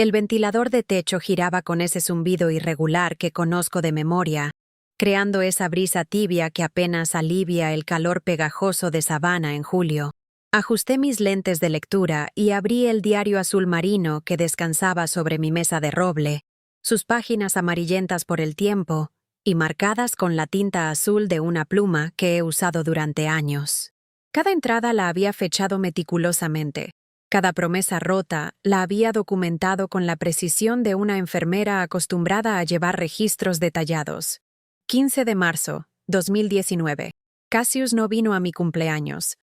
El ventilador de techo giraba con ese zumbido irregular que conozco de memoria, creando esa brisa tibia que apenas alivia el calor pegajoso de sabana en julio. Ajusté mis lentes de lectura y abrí el diario azul marino que descansaba sobre mi mesa de roble, sus páginas amarillentas por el tiempo y marcadas con la tinta azul de una pluma que he usado durante años. Cada entrada la había fechado meticulosamente. Cada promesa rota la había documentado con la precisión de una enfermera acostumbrada a llevar registros detallados. 15 de marzo, 2019. Cassius no vino a mi cumpleaños.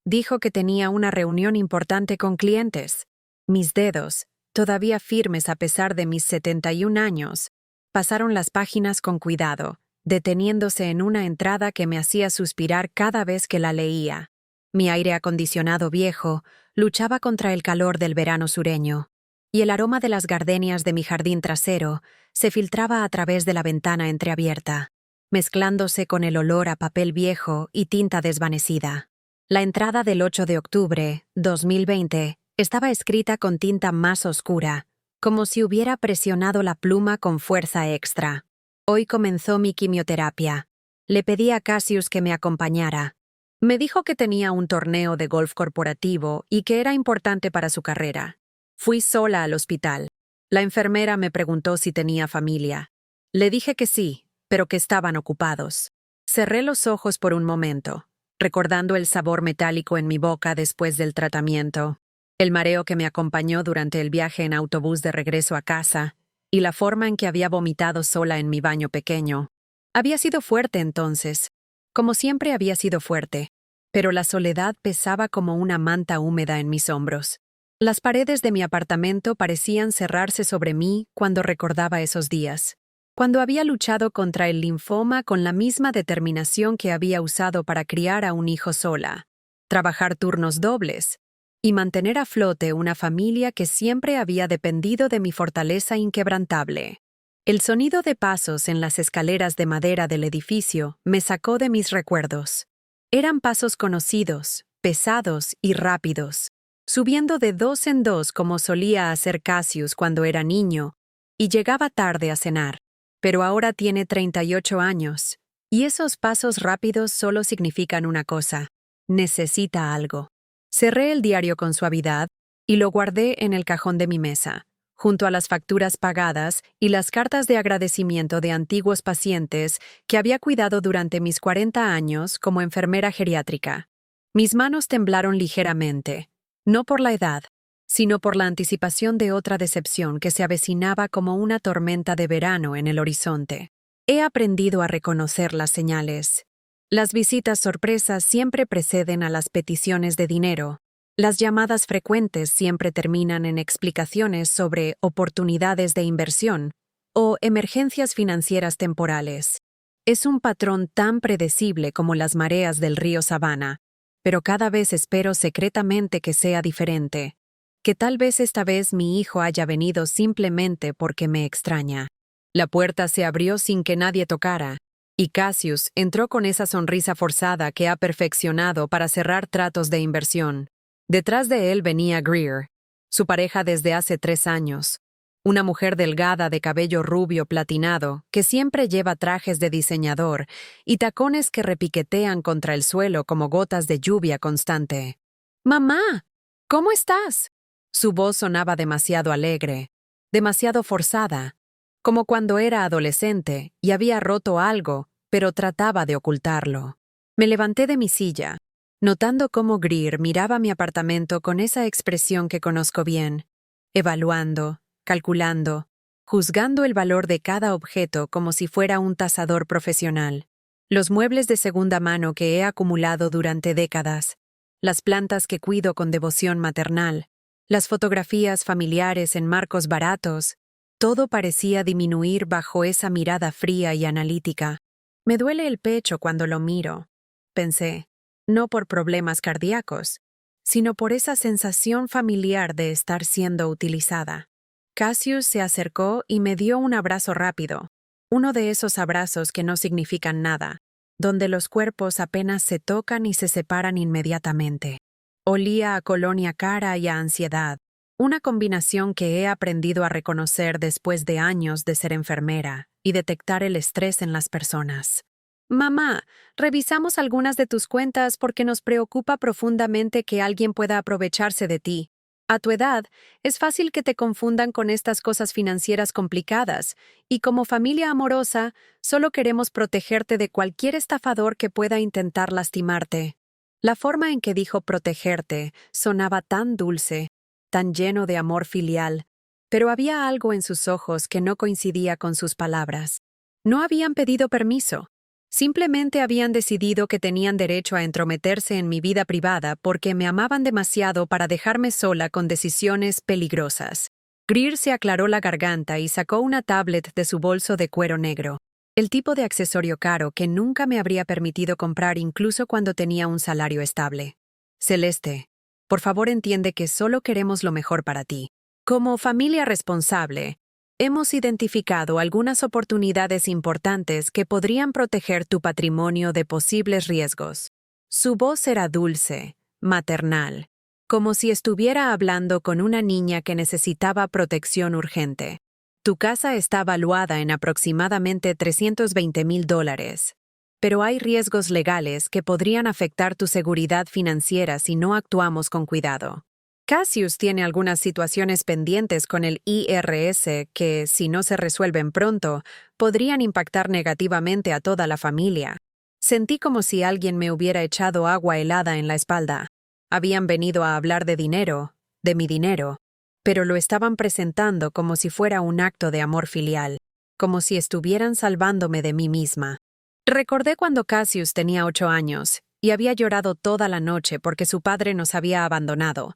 Dijo que tenía una reunión importante con clientes. Mis dedos, todavía firmes a pesar de mis 71 años, pasaron las páginas con cuidado, deteniéndose en una entrada que me hacía suspirar cada vez que la leía. Mi aire acondicionado viejo luchaba contra el calor del verano sureño, y el aroma de las gardenias de mi jardín trasero se filtraba a través de la ventana entreabierta, mezclándose con el olor a papel viejo y tinta desvanecida. La entrada del 8 de octubre, 2020, estaba escrita con tinta más oscura, como si hubiera presionado la pluma con fuerza extra. Hoy comenzó mi quimioterapia. Le pedí a Cassius que me acompañara. Me dijo que tenía un torneo de golf corporativo y que era importante para su carrera. Fui sola al hospital. La enfermera me preguntó si tenía familia. Le dije que sí, pero que estaban ocupados. Cerré los ojos por un momento, recordando el sabor metálico en mi boca después del tratamiento, el mareo que me acompañó durante el viaje en autobús de regreso a casa, y la forma en que había vomitado sola en mi baño pequeño. Había sido fuerte entonces, como siempre había sido fuerte, pero la soledad pesaba como una manta húmeda en mis hombros. Las paredes de mi apartamento parecían cerrarse sobre mí cuando recordaba esos días, cuando había luchado contra el linfoma con la misma determinación que había usado para criar a un hijo sola, trabajar turnos dobles y mantener a flote una familia que siempre había dependido de mi fortaleza inquebrantable. El sonido de pasos en las escaleras de madera del edificio me sacó de mis recuerdos. Eran pasos conocidos, pesados y rápidos, subiendo de dos en dos como solía hacer Cassius cuando era niño y llegaba tarde a cenar. Pero ahora tiene 38 años, y esos pasos rápidos solo significan una cosa: necesita algo. Cerré el diario con suavidad y lo guardé en el cajón de mi mesa, junto a las facturas pagadas y las cartas de agradecimiento de antiguos pacientes que había cuidado durante mis 40 años como enfermera geriátrica. Mis manos temblaron ligeramente, no por la edad, sino por la anticipación de otra decepción que se avecinaba como una tormenta de verano en el horizonte. He aprendido a reconocer las señales. Las visitas sorpresas siempre preceden a las peticiones de dinero. Las llamadas frecuentes siempre terminan en explicaciones sobre oportunidades de inversión o emergencias financieras temporales. Es un patrón tan predecible como las mareas del río Savannah, pero cada vez espero secretamente que sea diferente, que tal vez esta vez mi hijo haya venido simplemente porque me extraña. La puerta se abrió sin que nadie tocara, y Cassius entró con esa sonrisa forzada que ha perfeccionado para cerrar tratos de inversión. Detrás de él venía Greer, su pareja desde hace 3 años, una mujer delgada de cabello rubio platinado que siempre lleva trajes de diseñador y tacones que repiquetean contra el suelo como gotas de lluvia constante. «¡Mamá! ¿Cómo estás?». Su voz sonaba demasiado alegre, demasiado forzada, como cuando era adolescente y había roto algo, pero trataba de ocultarlo. Me levanté de mi silla, notando cómo Greer miraba mi apartamento con esa expresión que conozco bien, evaluando, calculando, juzgando el valor de cada objeto como si fuera un tasador profesional. Los muebles de segunda mano que he acumulado durante décadas, las plantas que cuido con devoción maternal, las fotografías familiares en marcos baratos, todo parecía disminuir bajo esa mirada fría y analítica. Me duele el pecho cuando lo miro, pensé, no por problemas cardíacos, sino por esa sensación familiar de estar siendo utilizada. Cassius se acercó y me dio un abrazo rápido, uno de esos abrazos que no significan nada, donde los cuerpos apenas se tocan y se separan inmediatamente. Olía a colonia cara y a ansiedad, una combinación que he aprendido a reconocer después de años de ser enfermera y detectar el estrés en las personas. Mamá, revisamos algunas de tus cuentas porque nos preocupa profundamente que alguien pueda aprovecharse de ti. A tu edad, es fácil que te confundan con estas cosas financieras complicadas, y como familia amorosa, solo queremos protegerte de cualquier estafador que pueda intentar lastimarte. La forma en que dijo protegerte sonaba tan dulce, tan lleno de amor filial, pero había algo en sus ojos que no coincidía con sus palabras. No habían pedido permiso. Simplemente habían decidido que tenían derecho a entrometerse en mi vida privada porque me amaban demasiado para dejarme sola con decisiones peligrosas. Greer se aclaró la garganta y sacó una tablet de su bolso de cuero negro, el tipo de accesorio caro que nunca me habría permitido comprar incluso cuando tenía un salario estable. Celeste, por favor entiende que solo queremos lo mejor para ti. Como familia responsable, hemos identificado algunas oportunidades importantes que podrían proteger tu patrimonio de posibles riesgos. Su voz era dulce, maternal, como si estuviera hablando con una niña que necesitaba protección urgente. Tu casa está valuada en aproximadamente $320,000, pero hay riesgos legales que podrían afectar tu seguridad financiera si no actuamos con cuidado. Cassius tiene algunas situaciones pendientes con el IRS que, si no se resuelven pronto, podrían impactar negativamente a toda la familia. Sentí como si alguien me hubiera echado agua helada en la espalda. Habían venido a hablar de dinero, de mi dinero, pero lo estaban presentando como si fuera un acto de amor filial, como si estuvieran salvándome de mí misma. Recordé cuando Cassius tenía 8 años y había llorado toda la noche porque su padre nos había abandonado,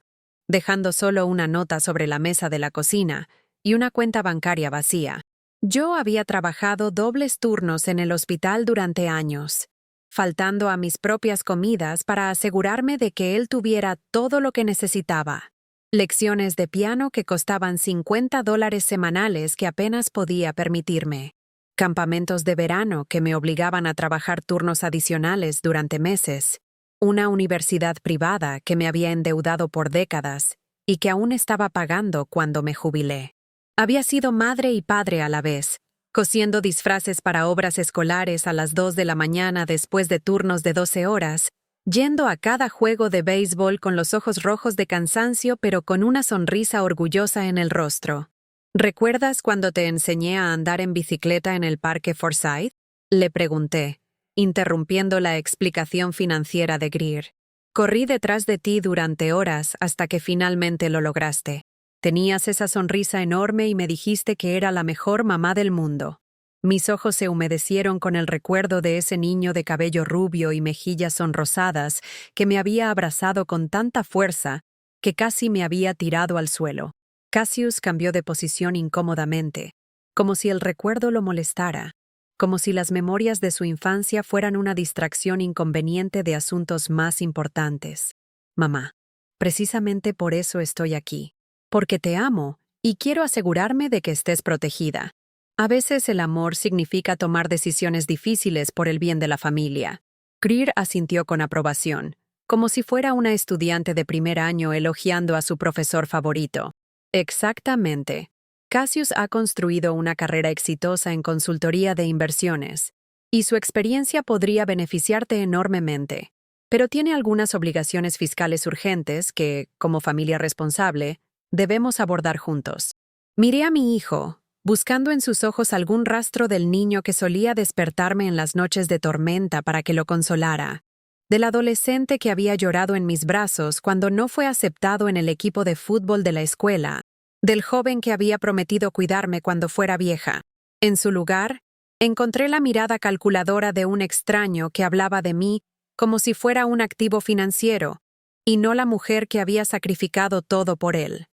dejando solo una nota sobre la mesa de la cocina y una cuenta bancaria vacía. Yo había trabajado dobles turnos en el hospital durante años, faltando a mis propias comidas para asegurarme de que él tuviera todo lo que necesitaba. Lecciones de piano que costaban $50 semanales que apenas podía permitirme. Campamentos de verano que me obligaban a trabajar turnos adicionales durante meses. Una universidad privada que me había endeudado por décadas y que aún estaba pagando cuando me jubilé. Había sido madre y padre a la vez, cosiendo disfraces para obras escolares a las 2 de la mañana después de turnos de 12 horas, yendo a cada juego de béisbol con los ojos rojos de cansancio pero con una sonrisa orgullosa en el rostro. ¿Recuerdas cuando te enseñé a andar en bicicleta en el Parque Forsyth? Le pregunté, interrumpiendo la explicación financiera de Greer. Corrí detrás de ti durante horas hasta que finalmente lo lograste. Tenías esa sonrisa enorme y me dijiste que era la mejor mamá del mundo. Mis ojos se humedecieron con el recuerdo de ese niño de cabello rubio y mejillas sonrosadas que me había abrazado con tanta fuerza que casi me había tirado al suelo. Cassius cambió de posición incómodamente, como si el recuerdo lo molestara, como si las memorias de su infancia fueran una distracción inconveniente de asuntos más importantes. Mamá, precisamente por eso estoy aquí, porque te amo y quiero asegurarme de que estés protegida. A veces el amor significa tomar decisiones difíciles por el bien de la familia. Greer asintió con aprobación, como si fuera una estudiante de primer año elogiando a su profesor favorito. Exactamente. Cassius ha construido una carrera exitosa en consultoría de inversiones, y su experiencia podría beneficiarte enormemente, pero tiene algunas obligaciones fiscales urgentes que, como familia responsable, debemos abordar juntos. Miré a mi hijo, buscando en sus ojos algún rastro del niño que solía despertarme en las noches de tormenta para que lo consolara, del adolescente que había llorado en mis brazos cuando no fue aceptado en el equipo de fútbol de la escuela, del joven que había prometido cuidarme cuando fuera vieja. En su lugar, encontré la mirada calculadora de un extraño que hablaba de mí como si fuera un activo financiero, y no la mujer que había sacrificado todo por él.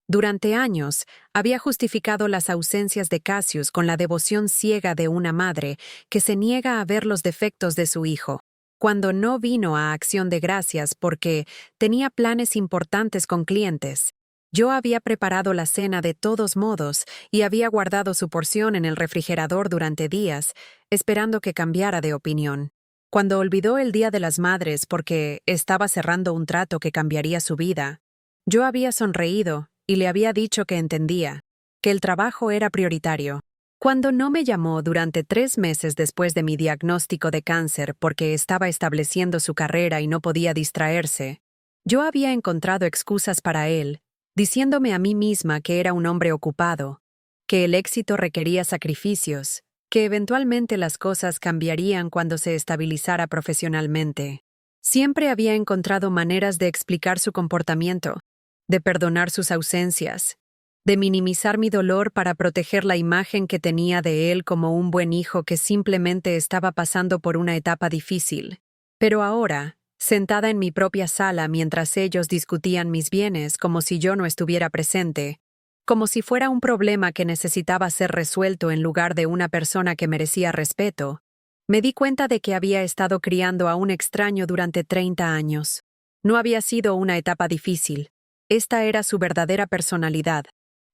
Durante años, había justificado las ausencias de Cassius con la devoción ciega de una madre que se niega a ver los defectos de su hijo, cuando no vino a Acción de Gracias porque tenía planes importantes con clientes. Yo había preparado la cena de todos modos y había guardado su porción en el refrigerador durante días, esperando que cambiara de opinión. Cuando olvidó el Día de las Madres porque estaba cerrando un trato que cambiaría su vida, yo había sonreído y le había dicho que entendía, que el trabajo era prioritario. Cuando no me llamó durante 3 meses después de mi diagnóstico de cáncer porque estaba estableciendo su carrera y no podía distraerse, yo había encontrado excusas para él, diciéndome a mí misma que era un hombre ocupado, que el éxito requería sacrificios, que eventualmente las cosas cambiarían cuando se estabilizara profesionalmente. Siempre había encontrado maneras de explicar su comportamiento, de perdonar sus ausencias, de minimizar mi dolor para proteger la imagen que tenía de él como un buen hijo que simplemente estaba pasando por una etapa difícil. Pero ahora, sentada en mi propia sala mientras ellos discutían mis bienes como si yo no estuviera presente, como si fuera un problema que necesitaba ser resuelto en lugar de una persona que merecía respeto, me di cuenta de que había estado criando a un extraño durante 30 años. No había sido una etapa difícil. Esta era su verdadera personalidad,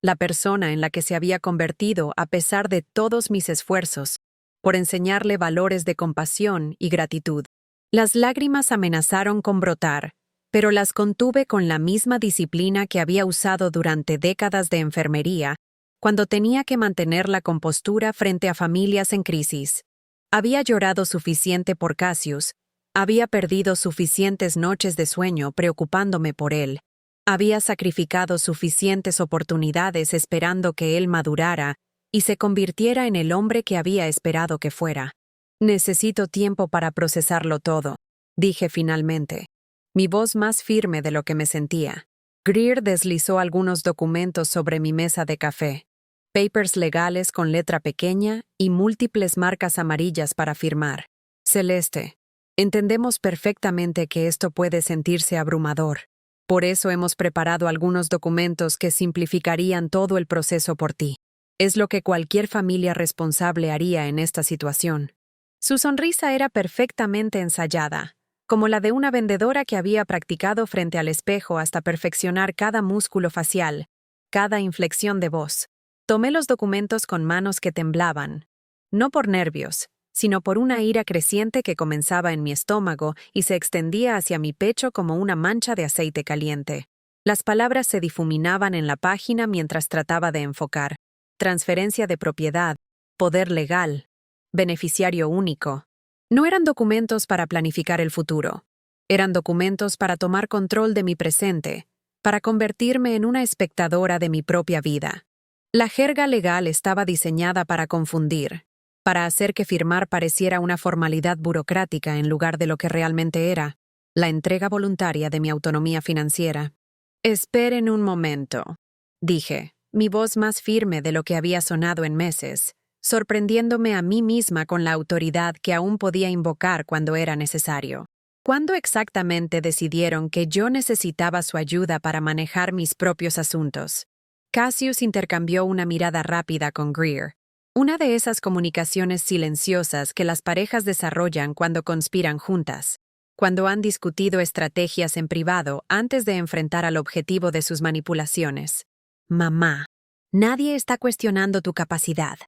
la persona en la que se había convertido a pesar de todos mis esfuerzos, por enseñarle valores de compasión y gratitud. Las lágrimas amenazaron con brotar, pero las contuve con la misma disciplina que había usado durante décadas de enfermería, cuando tenía que mantener la compostura frente a familias en crisis. Había llorado suficiente por Cassius, había perdido suficientes noches de sueño preocupándome por él, había sacrificado suficientes oportunidades esperando que él madurara y se convirtiera en el hombre que había esperado que fuera. Necesito tiempo para procesarlo todo, dije finalmente, mi voz más firme de lo que me sentía. Greer deslizó algunos documentos sobre mi mesa de café, papers legales con letra pequeña y múltiples marcas amarillas para firmar. Celeste, entendemos perfectamente que esto puede sentirse abrumador. Por eso hemos preparado algunos documentos que simplificarían todo el proceso por ti. Es lo que cualquier familia responsable haría en esta situación. Su sonrisa era perfectamente ensayada, como la de una vendedora que había practicado frente al espejo hasta perfeccionar cada músculo facial, cada inflexión de voz. Tomé los documentos con manos que temblaban, no por nervios, sino por una ira creciente que comenzaba en mi estómago y se extendía hacia mi pecho como una mancha de aceite caliente. Las palabras se difuminaban en la página mientras trataba de enfocar. Transferencia de propiedad, poder legal, beneficiario único. No eran documentos para planificar el futuro. Eran documentos para tomar control de mi presente, para convertirme en una espectadora de mi propia vida. La jerga legal estaba diseñada para confundir, para hacer que firmar pareciera una formalidad burocrática en lugar de lo que realmente era, la entrega voluntaria de mi autonomía financiera. Esperen un momento, dije, mi voz más firme de lo que había sonado en meses, sorprendiéndome a mí misma con la autoridad que aún podía invocar cuando era necesario. ¿Cuándo exactamente decidieron que yo necesitaba su ayuda para manejar mis propios asuntos? Cassius intercambió una mirada rápida con Greer, una de esas comunicaciones silenciosas que las parejas desarrollan cuando conspiran juntas, cuando han discutido estrategias en privado antes de enfrentar al objetivo de sus manipulaciones. Mamá, nadie está cuestionando tu capacidad.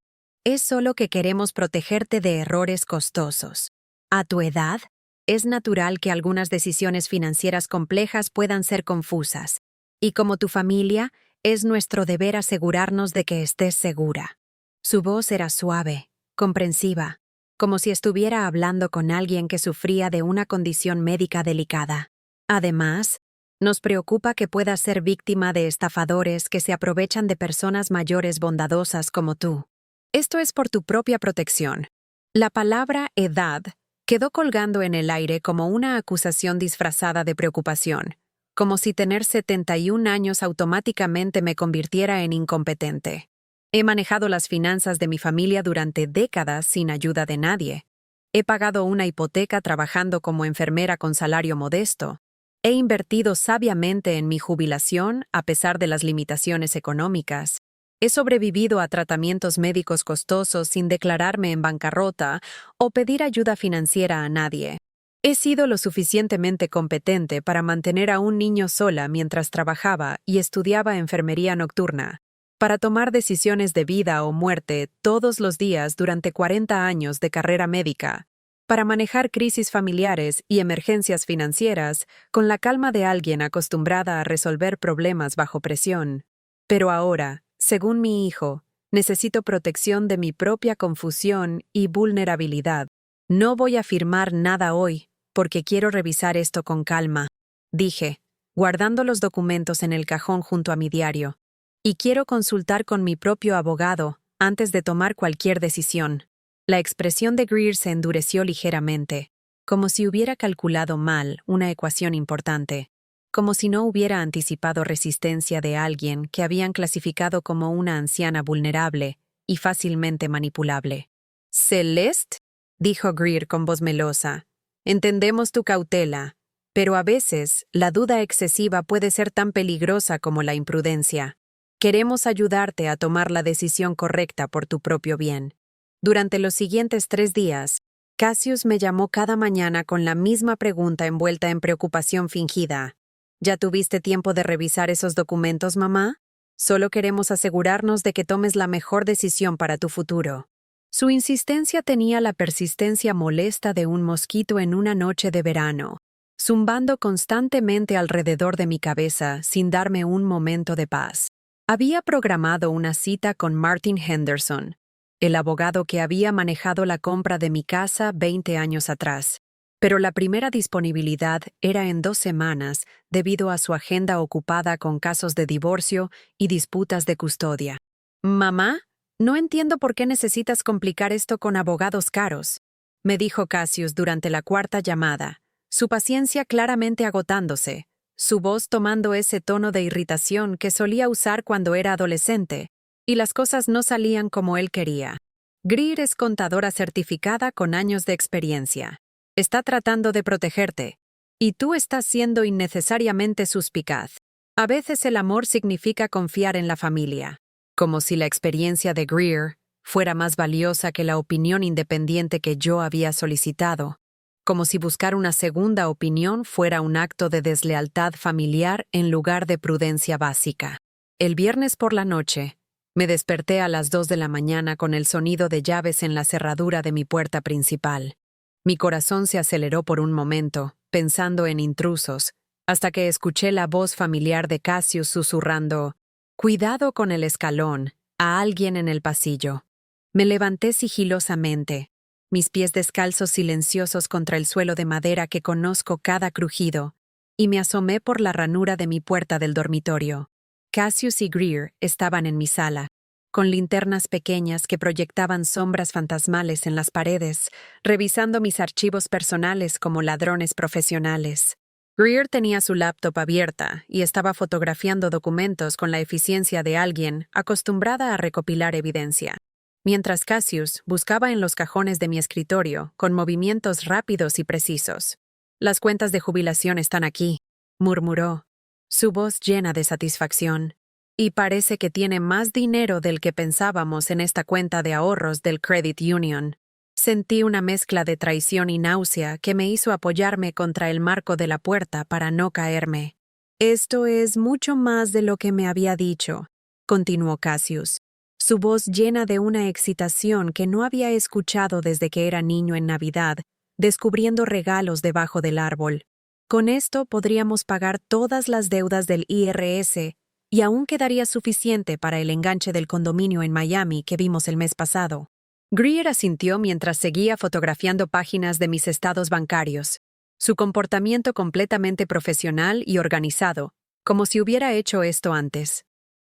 Es solo que queremos protegerte de errores costosos. A tu edad, es natural que algunas decisiones financieras complejas puedan ser confusas, y como tu familia, es nuestro deber asegurarnos de que estés segura. Su voz era suave, comprensiva, como si estuviera hablando con alguien que sufría de una condición médica delicada. Además, nos preocupa que puedas ser víctima de estafadores que se aprovechan de personas mayores bondadosas como tú. Esto es por tu propia protección. La palabra edad quedó colgando en el aire como una acusación disfrazada de preocupación, como si tener 71 años automáticamente me convirtiera en incompetente. He manejado las finanzas de mi familia durante décadas sin ayuda de nadie. He pagado una hipoteca trabajando como enfermera con salario modesto. He invertido sabiamente en mi jubilación a pesar de las limitaciones económicas. He sobrevivido a tratamientos médicos costosos sin declararme en bancarrota o pedir ayuda financiera a nadie. He sido lo suficientemente competente para mantener a un niño sola mientras trabajaba y estudiaba enfermería nocturna, para tomar decisiones de vida o muerte todos los días durante 40 años de carrera médica, para manejar crisis familiares y emergencias financieras con la calma de alguien acostumbrada a resolver problemas bajo presión. Pero ahora, según mi hijo, necesito protección de mi propia confusión y vulnerabilidad. No voy a firmar nada hoy, porque quiero revisar esto con calma, dije, guardando los documentos en el cajón junto a mi diario. Y quiero consultar con mi propio abogado antes de tomar cualquier decisión. La expresión de Greer se endureció ligeramente, como si hubiera calculado mal una ecuación importante, como si no hubiera anticipado resistencia de alguien que habían clasificado como una anciana vulnerable y fácilmente manipulable. «¿Celeste?», dijo Greer con voz melosa. «Entendemos tu cautela, pero a veces la duda excesiva puede ser tan peligrosa como la imprudencia. Queremos ayudarte a tomar la decisión correcta por tu propio bien». Durante los siguientes 3 días, Cassius me llamó cada mañana con la misma pregunta envuelta en preocupación fingida. «¿Ya tuviste tiempo de revisar esos documentos, mamá? Solo queremos asegurarnos de que tomes la mejor decisión para tu futuro». Su insistencia tenía la persistencia molesta de un mosquito en una noche de verano, zumbando constantemente alrededor de mi cabeza sin darme un momento de paz. Había programado una cita con Martin Henderson, el abogado que había manejado la compra de mi casa 20 años atrás. Pero la primera disponibilidad era en 2 semanas debido a su agenda ocupada con casos de divorcio y disputas de custodia. «Mamá, no entiendo por qué necesitas complicar esto con abogados caros», me dijo Cassius durante la 4ª llamada, su paciencia claramente agotándose, su voz tomando ese tono de irritación que solía usar cuando era adolescente, y las cosas no salían como él quería. «Greer es contadora certificada con años de experiencia. Está tratando de protegerte. Y tú estás siendo innecesariamente suspicaz. A veces el amor significa confiar en la familia». Como si la experiencia de Greer fuera más valiosa que la opinión independiente que yo había solicitado. Como si buscar una segunda opinión fuera un acto de deslealtad familiar en lugar de prudencia básica. El viernes por la noche, me desperté a las 2 de la mañana con el sonido de llaves en la cerradura de mi puerta principal. Mi corazón se aceleró por un momento, pensando en intrusos, hasta que escuché la voz familiar de Cassius susurrando: «Cuidado con el escalón», a alguien en el pasillo. Me levanté sigilosamente, mis pies descalzos silenciosos contra el suelo de madera que conozco cada crujido, y me asomé por la ranura de mi puerta del dormitorio. Cassius y Greer estaban en mi sala, con linternas pequeñas que proyectaban sombras fantasmales en las paredes, revisando mis archivos personales como ladrones profesionales. Greer tenía su laptop abierta y estaba fotografiando documentos con la eficiencia de alguien acostumbrada a recopilar evidencia, mientras Cassius buscaba en los cajones de mi escritorio con movimientos rápidos y precisos. «Las cuentas de jubilación están aquí», murmuró, su voz llena de satisfacción. «Y parece que tiene más dinero del que pensábamos en esta cuenta de ahorros del Credit Union». Sentí una mezcla de traición y náusea que me hizo apoyarme contra el marco de la puerta para no caerme. «Esto es mucho más de lo que me había dicho», continuó Cassius, su voz llena de una excitación que no había escuchado desde que era niño en Navidad, descubriendo regalos debajo del árbol. «Con esto podríamos pagar todas las deudas del IRS y aún quedaría suficiente para el enganche del condominio en Miami que vimos el mes pasado». Greer asintió mientras seguía fotografiando páginas de mis estados bancarios, su comportamiento completamente profesional y organizado, como si hubiera hecho esto antes.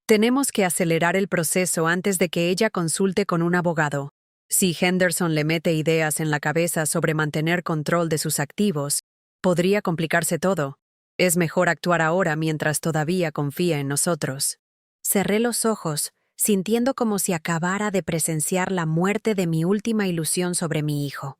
«Tenemos que acelerar el proceso antes de que ella consulte con un abogado. Si Henderson le mete ideas en la cabeza sobre mantener control de sus activos, podría complicarse todo. Es mejor actuar ahora mientras todavía confía en nosotros». Cerré los ojos, sintiendo como si acabara de presenciar la muerte de mi última ilusión sobre mi hijo.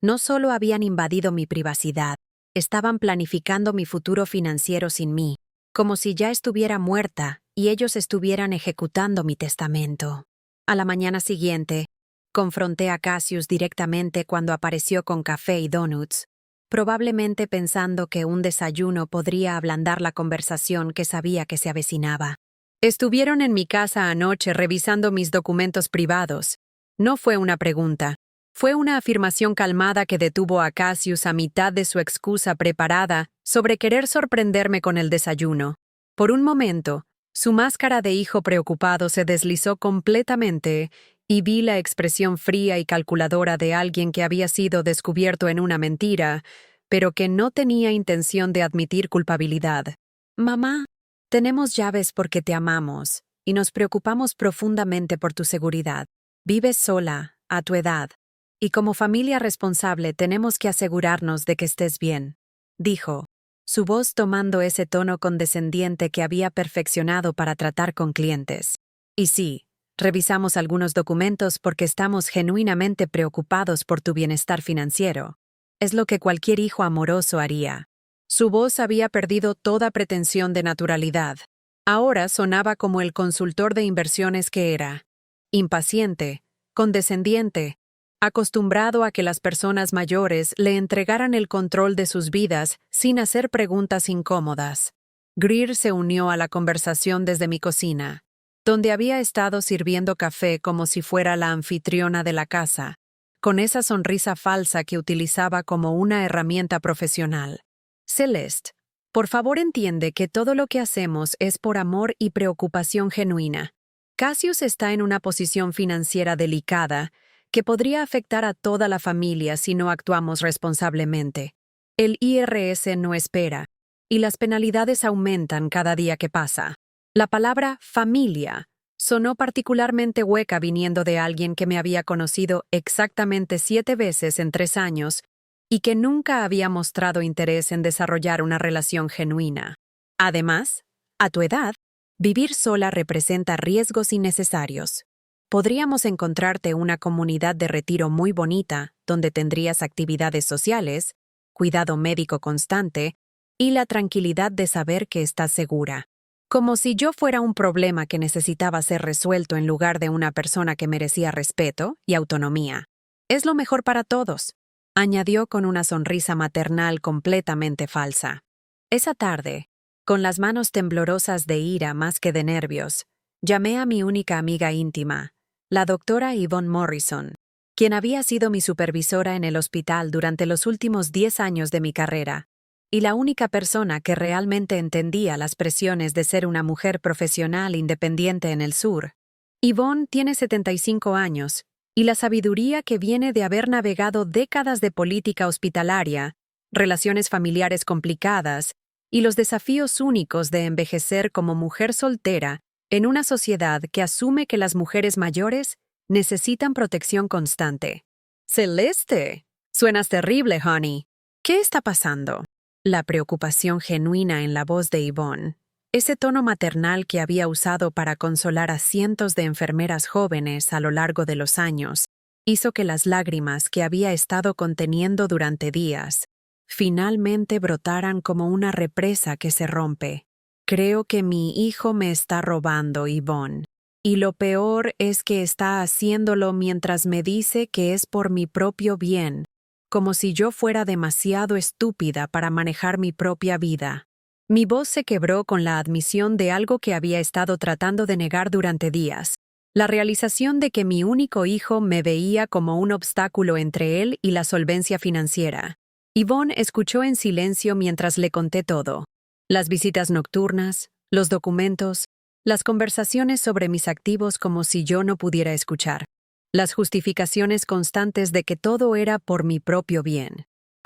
No solo habían invadido mi privacidad, estaban planificando mi futuro financiero sin mí, como si ya estuviera muerta y ellos estuvieran ejecutando mi testamento. A la mañana siguiente, confronté a Cassius directamente cuando apareció con café y donuts, probablemente pensando que un desayuno podría ablandar la conversación que sabía que se avecinaba. «Estuvieron en mi casa anoche revisando mis documentos privados». No fue una pregunta. Fue una afirmación calmada que detuvo a Cassius a mitad de su excusa preparada sobre querer sorprenderme con el desayuno. Por un momento, Su máscara de hijo preocupado se deslizó completamente y vi la expresión fría y calculadora de alguien que había sido descubierto en una mentira, pero que no tenía intención de admitir culpabilidad. Mamá, tenemos llaves porque te amamos y nos preocupamos profundamente por tu seguridad. Vives sola, a tu edad, y como familia responsable tenemos que asegurarnos de que estés bien, dijo, su voz tomando ese tono condescendiente que había perfeccionado para tratar con clientes. Y sí, revisamos algunos documentos porque estamos genuinamente preocupados por tu bienestar financiero. Es lo que cualquier hijo amoroso haría. Su voz había perdido toda pretensión de naturalidad. Ahora sonaba como el consultor de inversiones que era. Impaciente, condescendiente, acostumbrado a que las personas mayores le entregaran el control de sus vidas sin hacer preguntas incómodas. Greer se unió a la conversación desde mi cocina, donde había estado sirviendo café como si fuera la anfitriona de la casa, con esa sonrisa falsa que utilizaba como una herramienta profesional. Celeste, por favor entiende que todo lo que hacemos es por amor y preocupación genuina. Cassius está en una posición financiera delicada que podría afectar a toda la familia si no actuamos responsablemente. El IRS no espera, y las penalidades aumentan cada día que pasa. La palabra familia sonó particularmente hueca viniendo de alguien que me había conocido exactamente 7 veces en 3 años y que nunca había mostrado interés en desarrollar una relación genuina. Además, a tu edad, vivir sola representa riesgos innecesarios. Podríamos encontrarte una comunidad de retiro muy bonita, donde tendrías actividades sociales, cuidado médico constante y la tranquilidad de saber que estás segura. Como si yo fuera un problema que necesitaba ser resuelto en lugar de una persona que merecía respeto y autonomía. Es lo mejor para todos, añadió con una sonrisa maternal completamente falsa. Esa tarde, con las manos temblorosas de ira más que de nervios, llamé a mi única amiga íntima, la doctora Yvonne Morrison, quien había sido mi supervisora en el hospital durante los últimos 10 años de mi carrera, y la única persona que realmente entendía las presiones de ser una mujer profesional independiente en el sur. Yvonne tiene 75 años, y la sabiduría que viene de haber navegado décadas de política hospitalaria, relaciones familiares complicadas, y los desafíos únicos de envejecer como mujer soltera en una sociedad que asume que las mujeres mayores necesitan protección constante. Celeste, suenas terrible, honey. ¿Qué está pasando? La preocupación genuina en la voz de Yvonne, ese tono maternal que había usado para consolar a cientos de enfermeras jóvenes a lo largo de los años, hizo que las lágrimas que había estado conteniendo durante días finalmente brotaran como una represa que se rompe. Creo que mi hijo me está robando, Yvonne. Y lo peor es que está haciéndolo mientras me dice que es por mi propio bien, como si yo fuera demasiado estúpida para manejar mi propia vida. Mi voz se quebró con la admisión de algo que había estado tratando de negar durante días, la realización de que mi único hijo me veía como un obstáculo entre él y la solvencia financiera. Yvonne escuchó en silencio mientras le conté todo. Las visitas nocturnas, los documentos, las conversaciones sobre mis activos como si yo no pudiera escuchar. Las justificaciones constantes de que todo era por mi propio bien.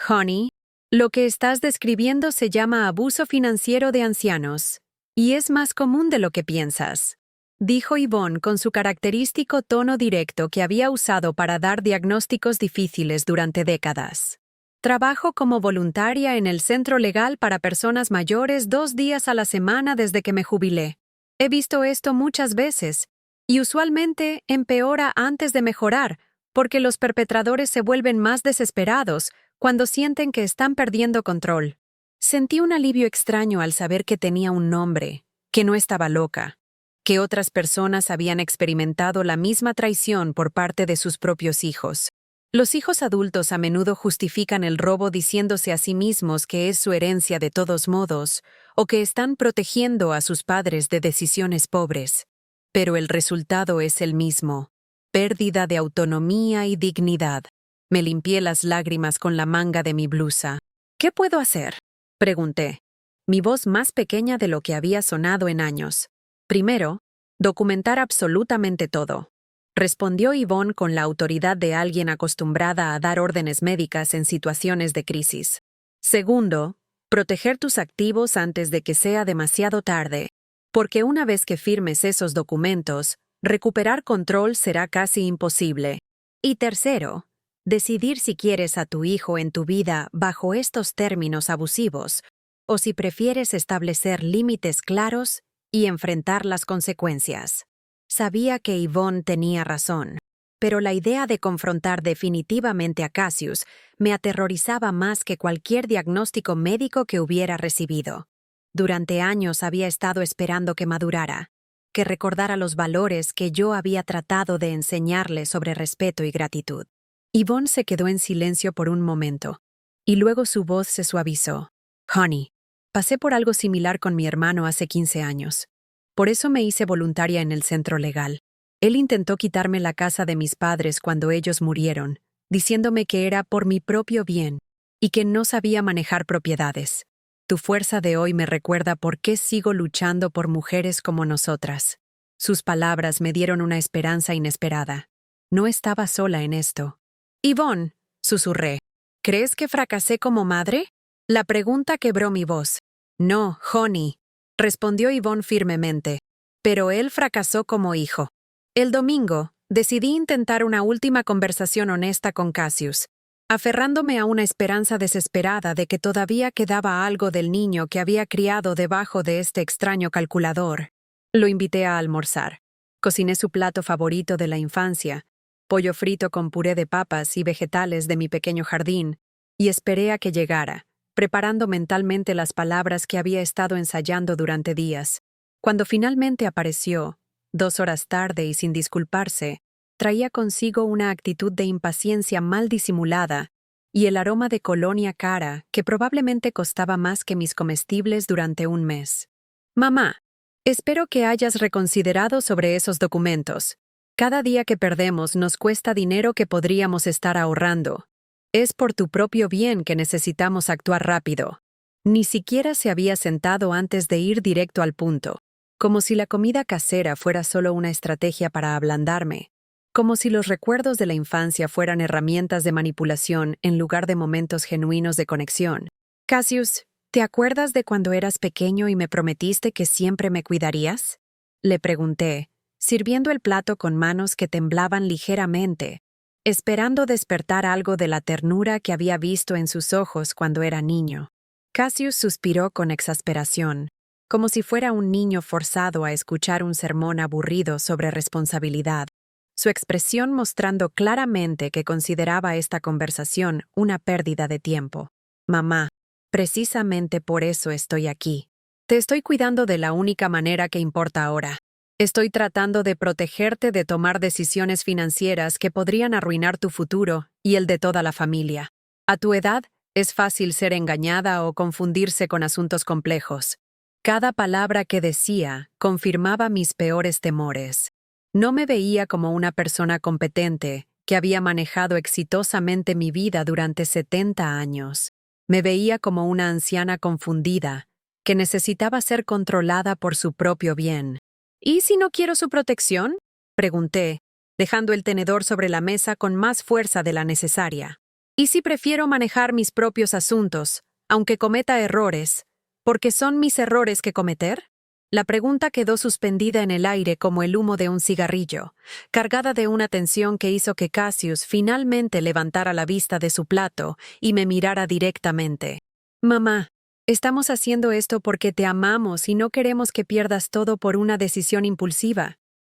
Honey, lo que estás describiendo se llama abuso financiero de ancianos, y es más común de lo que piensas, dijo Yvonne con su característico tono directo que había usado para dar diagnósticos difíciles durante décadas. Trabajo como voluntaria en el Centro Legal para Personas Mayores 2 días a la semana desde que me jubilé. He visto esto muchas veces, y usualmente empeora antes de mejorar, porque los perpetradores se vuelven más desesperados cuando sienten que están perdiendo control. Sentí un alivio extraño al saber que tenía un nombre, que no estaba loca, que otras personas habían experimentado la misma traición por parte de sus propios hijos. Los hijos adultos a menudo justifican el robo diciéndose a sí mismos que es su herencia de todos modos, o que están protegiendo a sus padres de decisiones pobres. Pero el resultado es el mismo: pérdida de autonomía y dignidad. Me limpié las lágrimas con la manga de mi blusa. ¿Qué puedo hacer?, pregunté, mi voz más pequeña de lo que había sonado en años. Primero, documentar absolutamente todo. Respondió Yvonne con la autoridad de alguien acostumbrada a dar órdenes médicas en situaciones de crisis. Segundo, proteger tus activos antes de que sea demasiado tarde, porque una vez que firmes esos documentos, recuperar control será casi imposible. Y tercero, decidir si quieres a tu hijo en tu vida bajo estos términos abusivos, o si prefieres establecer límites claros y enfrentar las consecuencias. Sabía que Yvonne tenía razón, pero la idea de confrontar definitivamente a Cassius me aterrorizaba más que cualquier diagnóstico médico que hubiera recibido. Durante años había estado esperando que madurara, que recordara los valores que yo había tratado de enseñarle sobre respeto y gratitud. Yvonne se quedó en silencio por un momento, y luego su voz se suavizó. Honey, pasé por algo similar con mi hermano hace 15 años. Por eso me hice voluntaria en el centro legal. Él intentó quitarme la casa de mis padres cuando ellos murieron, diciéndome que era por mi propio bien y que no sabía manejar propiedades. Tu fuerza de hoy me recuerda por qué sigo luchando por mujeres como nosotras. Sus palabras me dieron una esperanza inesperada. No estaba sola en esto. Yvonne, susurré, ¿crees que fracasé como madre? La pregunta quebró mi voz. No, Honey, respondió Yvonne firmemente, pero él fracasó como hijo. El domingo, decidí intentar una última conversación honesta con Cassius, aferrándome a una esperanza desesperada de que todavía quedaba algo del niño que había criado debajo de este extraño calculador. Lo invité a almorzar. Cociné su plato favorito de la infancia, pollo frito con puré de papas y vegetales de mi pequeño jardín, y esperé a que llegara, preparando mentalmente las palabras que había estado ensayando durante días. Cuando finalmente apareció, 2 horas tarde y sin disculparse, traía consigo una actitud de impaciencia mal disimulada y el aroma de colonia cara que probablemente costaba más que mis comestibles durante un mes. Mamá, espero que hayas reconsiderado sobre esos documentos. Cada día que perdemos nos cuesta dinero que podríamos estar ahorrando. Es por tu propio bien que necesitamos actuar rápido. Ni siquiera se había sentado antes de ir directo al punto, como si la comida casera fuera solo una estrategia para ablandarme, como si los recuerdos de la infancia fueran herramientas de manipulación en lugar de momentos genuinos de conexión. Cassius, ¿te acuerdas de cuando eras pequeño y me prometiste que siempre me cuidarías? Le pregunté, sirviendo el plato con manos que temblaban ligeramente, esperando despertar algo de la ternura que había visto en sus ojos cuando era niño. Cassius suspiró con exasperación, como si fuera un niño forzado a escuchar un sermón aburrido sobre responsabilidad, su expresión mostrando claramente que consideraba esta conversación una pérdida de tiempo. Mamá, precisamente por eso estoy aquí. Te estoy cuidando de la única manera que importa ahora. Estoy tratando de protegerte de tomar decisiones financieras que podrían arruinar tu futuro y el de toda la familia. A tu edad, es fácil ser engañada o confundirse con asuntos complejos. Cada palabra que decía confirmaba mis peores temores. No me veía como una persona competente que había manejado exitosamente mi vida durante 70 años. Me veía como una anciana confundida que necesitaba ser controlada por su propio bien. ¿Y si no quiero su protección? Pregunté, dejando el tenedor sobre la mesa con más fuerza de la necesaria. ¿Y si prefiero manejar mis propios asuntos, aunque cometa errores, porque son mis errores que cometer? La pregunta quedó suspendida en el aire como el humo de un cigarrillo, cargada de una tensión que hizo que Cassius finalmente levantara la vista de su plato y me mirara directamente. Mamá, estamos haciendo esto porque te amamos y no queremos que pierdas todo por una decisión impulsiva,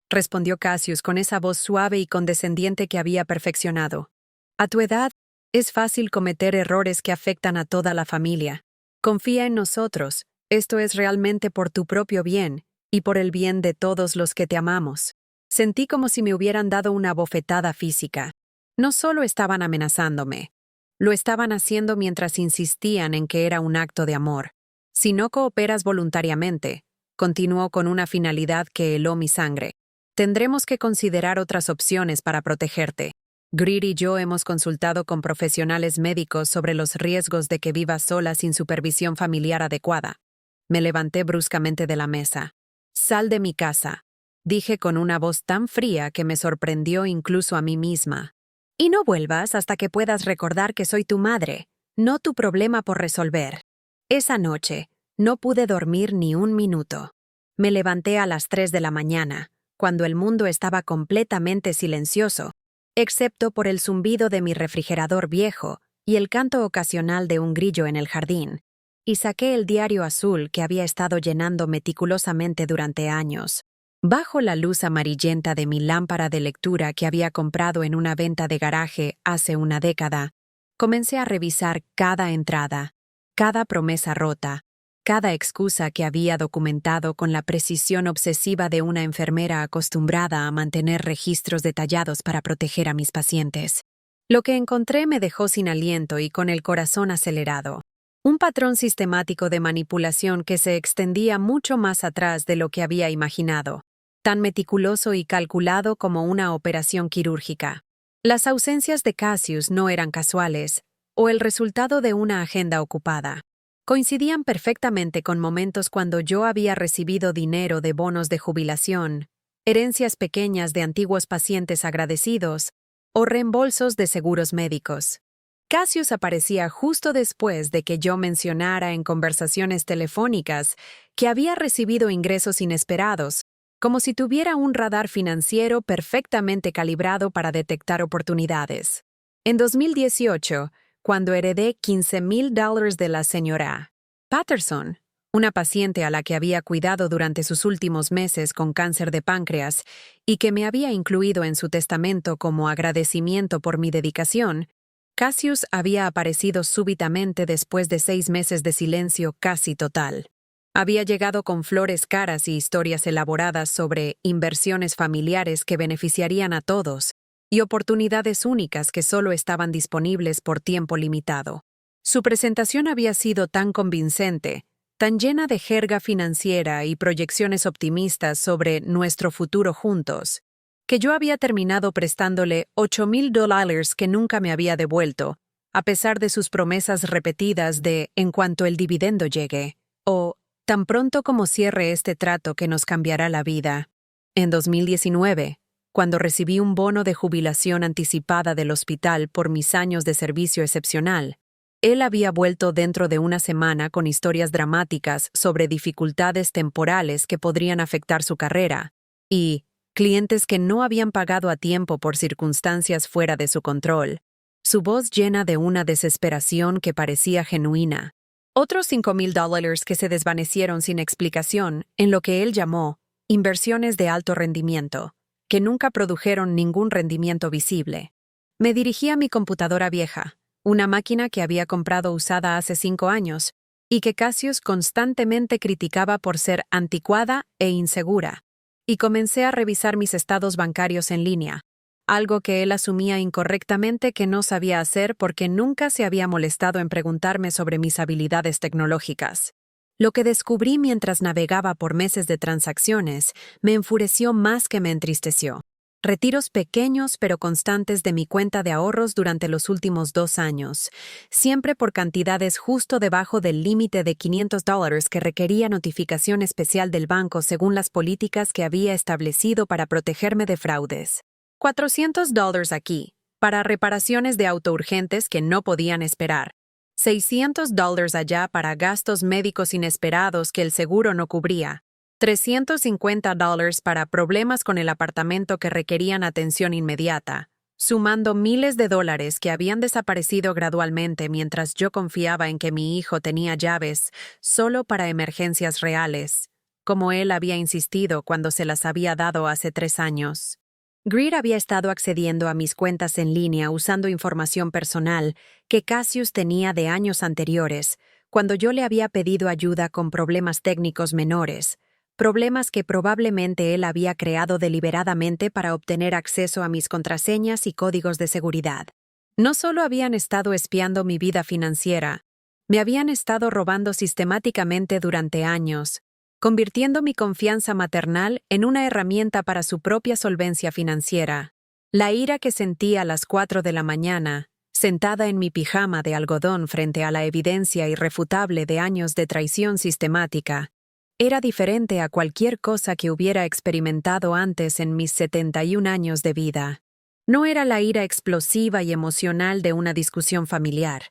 respondió Cassius con esa voz suave y condescendiente que había perfeccionado. A tu edad, es fácil cometer errores que afectan a toda la familia. Confía en nosotros, esto es realmente por tu propio bien y por el bien de todos los que te amamos. Sentí como si me hubieran dado una bofetada física. No solo estaban amenazándome, lo estaban haciendo mientras insistían en que era un acto de amor. Si no cooperas voluntariamente, continuó con una finalidad que heló mi sangre, tendremos que considerar otras opciones para protegerte. Greer y yo hemos consultado con profesionales médicos sobre los riesgos de que vivas sola sin supervisión familiar adecuada. Me levanté bruscamente de la mesa. Sal de mi casa, dije con una voz tan fría que me sorprendió incluso a mí misma. Y no vuelvas hasta que puedas recordar que soy tu madre, no tu problema por resolver. Esa noche, no pude dormir ni un minuto. Me levanté a las 3 de la mañana, cuando el mundo estaba completamente silencioso, excepto por el zumbido de mi refrigerador viejo y el canto ocasional de un grillo en el jardín, y saqué el diario azul que había estado llenando meticulosamente durante años. Bajo la luz amarillenta de mi lámpara de lectura que había comprado en una venta de garaje hace una década, comencé a revisar cada entrada, cada promesa rota, cada excusa que había documentado con la precisión obsesiva de una enfermera acostumbrada a mantener registros detallados para proteger a mis pacientes. Lo que encontré me dejó sin aliento y con el corazón acelerado. Un patrón sistemático de manipulación que se extendía mucho más atrás de lo que había imaginado, tan meticuloso y calculado como una operación quirúrgica. Las ausencias de Cassius no eran casuales, o el resultado de una agenda ocupada. Coincidían perfectamente con momentos cuando yo había recibido dinero de bonos de jubilación, herencias pequeñas de antiguos pacientes agradecidos o reembolsos de seguros médicos. Cassius aparecía justo después de que yo mencionara en conversaciones telefónicas que había recibido ingresos inesperados, como si tuviera un radar financiero perfectamente calibrado para detectar oportunidades. En 2018, cuando heredé $15,000 de la señora Patterson, una paciente a la que había cuidado durante sus últimos meses con cáncer de páncreas y que me había incluido en su testamento como agradecimiento por mi dedicación, Cassius había aparecido súbitamente después de 6 meses de silencio casi total. Había llegado con flores caras y historias elaboradas sobre inversiones familiares que beneficiarían a todos y oportunidades únicas que solo estaban disponibles por tiempo limitado. Su presentación había sido tan convincente, tan llena de jerga financiera y proyecciones optimistas sobre nuestro futuro juntos, que yo había terminado prestándole $8,000 que nunca me había devuelto, a pesar de sus promesas repetidas de «en cuanto el dividendo llegue» o «tan pronto como cierre este trato que nos cambiará la vida». En 2019, cuando recibí un bono de jubilación anticipada del hospital por mis años de servicio excepcional, él había vuelto dentro de una semana con historias dramáticas sobre dificultades temporales que podrían afectar su carrera y clientes que no habían pagado a tiempo por circunstancias fuera de su control, su voz llena de una desesperación que parecía genuina. Otros $5,000 que se desvanecieron sin explicación en lo que él llamó inversiones de alto rendimiento, que nunca produjeron ningún rendimiento visible. Me dirigí a mi computadora vieja, una máquina que había comprado usada hace 5 años y que Cassius constantemente criticaba por ser anticuada e insegura, y comencé a revisar mis estados bancarios en línea, algo que él asumía incorrectamente que no sabía hacer porque nunca se había molestado en preguntarme sobre mis habilidades tecnológicas. Lo que descubrí mientras navegaba por meses de transacciones me enfureció más que me entristeció. Retiros pequeños pero constantes de mi cuenta de ahorros durante los últimos 2 años, siempre por cantidades justo debajo del límite de $500 que requería notificación especial del banco según las políticas que había establecido para protegerme de fraudes. $400 aquí, para reparaciones de auto urgentes que no podían esperar. $600 allá para gastos médicos inesperados que el seguro no cubría. $350 para problemas con el apartamento que requerían atención inmediata, sumando miles de dólares que habían desaparecido gradualmente mientras yo confiaba en que mi hijo tenía llaves solo para emergencias reales, como él había insistido cuando se las había dado hace 3 años. Greer había estado accediendo a mis cuentas en línea usando información personal que Cassius tenía de años anteriores, cuando yo le había pedido ayuda con problemas técnicos menores, problemas que probablemente él había creado deliberadamente para obtener acceso a mis contraseñas y códigos de seguridad. No solo habían estado espiando mi vida financiera, me habían estado robando sistemáticamente durante años, convirtiendo mi confianza maternal en una herramienta para su propia solvencia financiera. La ira que sentí a las 4 de la mañana, sentada en mi pijama de algodón frente a la evidencia irrefutable de años de traición sistemática, Era diferente a cualquier cosa que hubiera experimentado antes en mis 71 años de vida. No era la ira explosiva y emocional de una discusión familiar.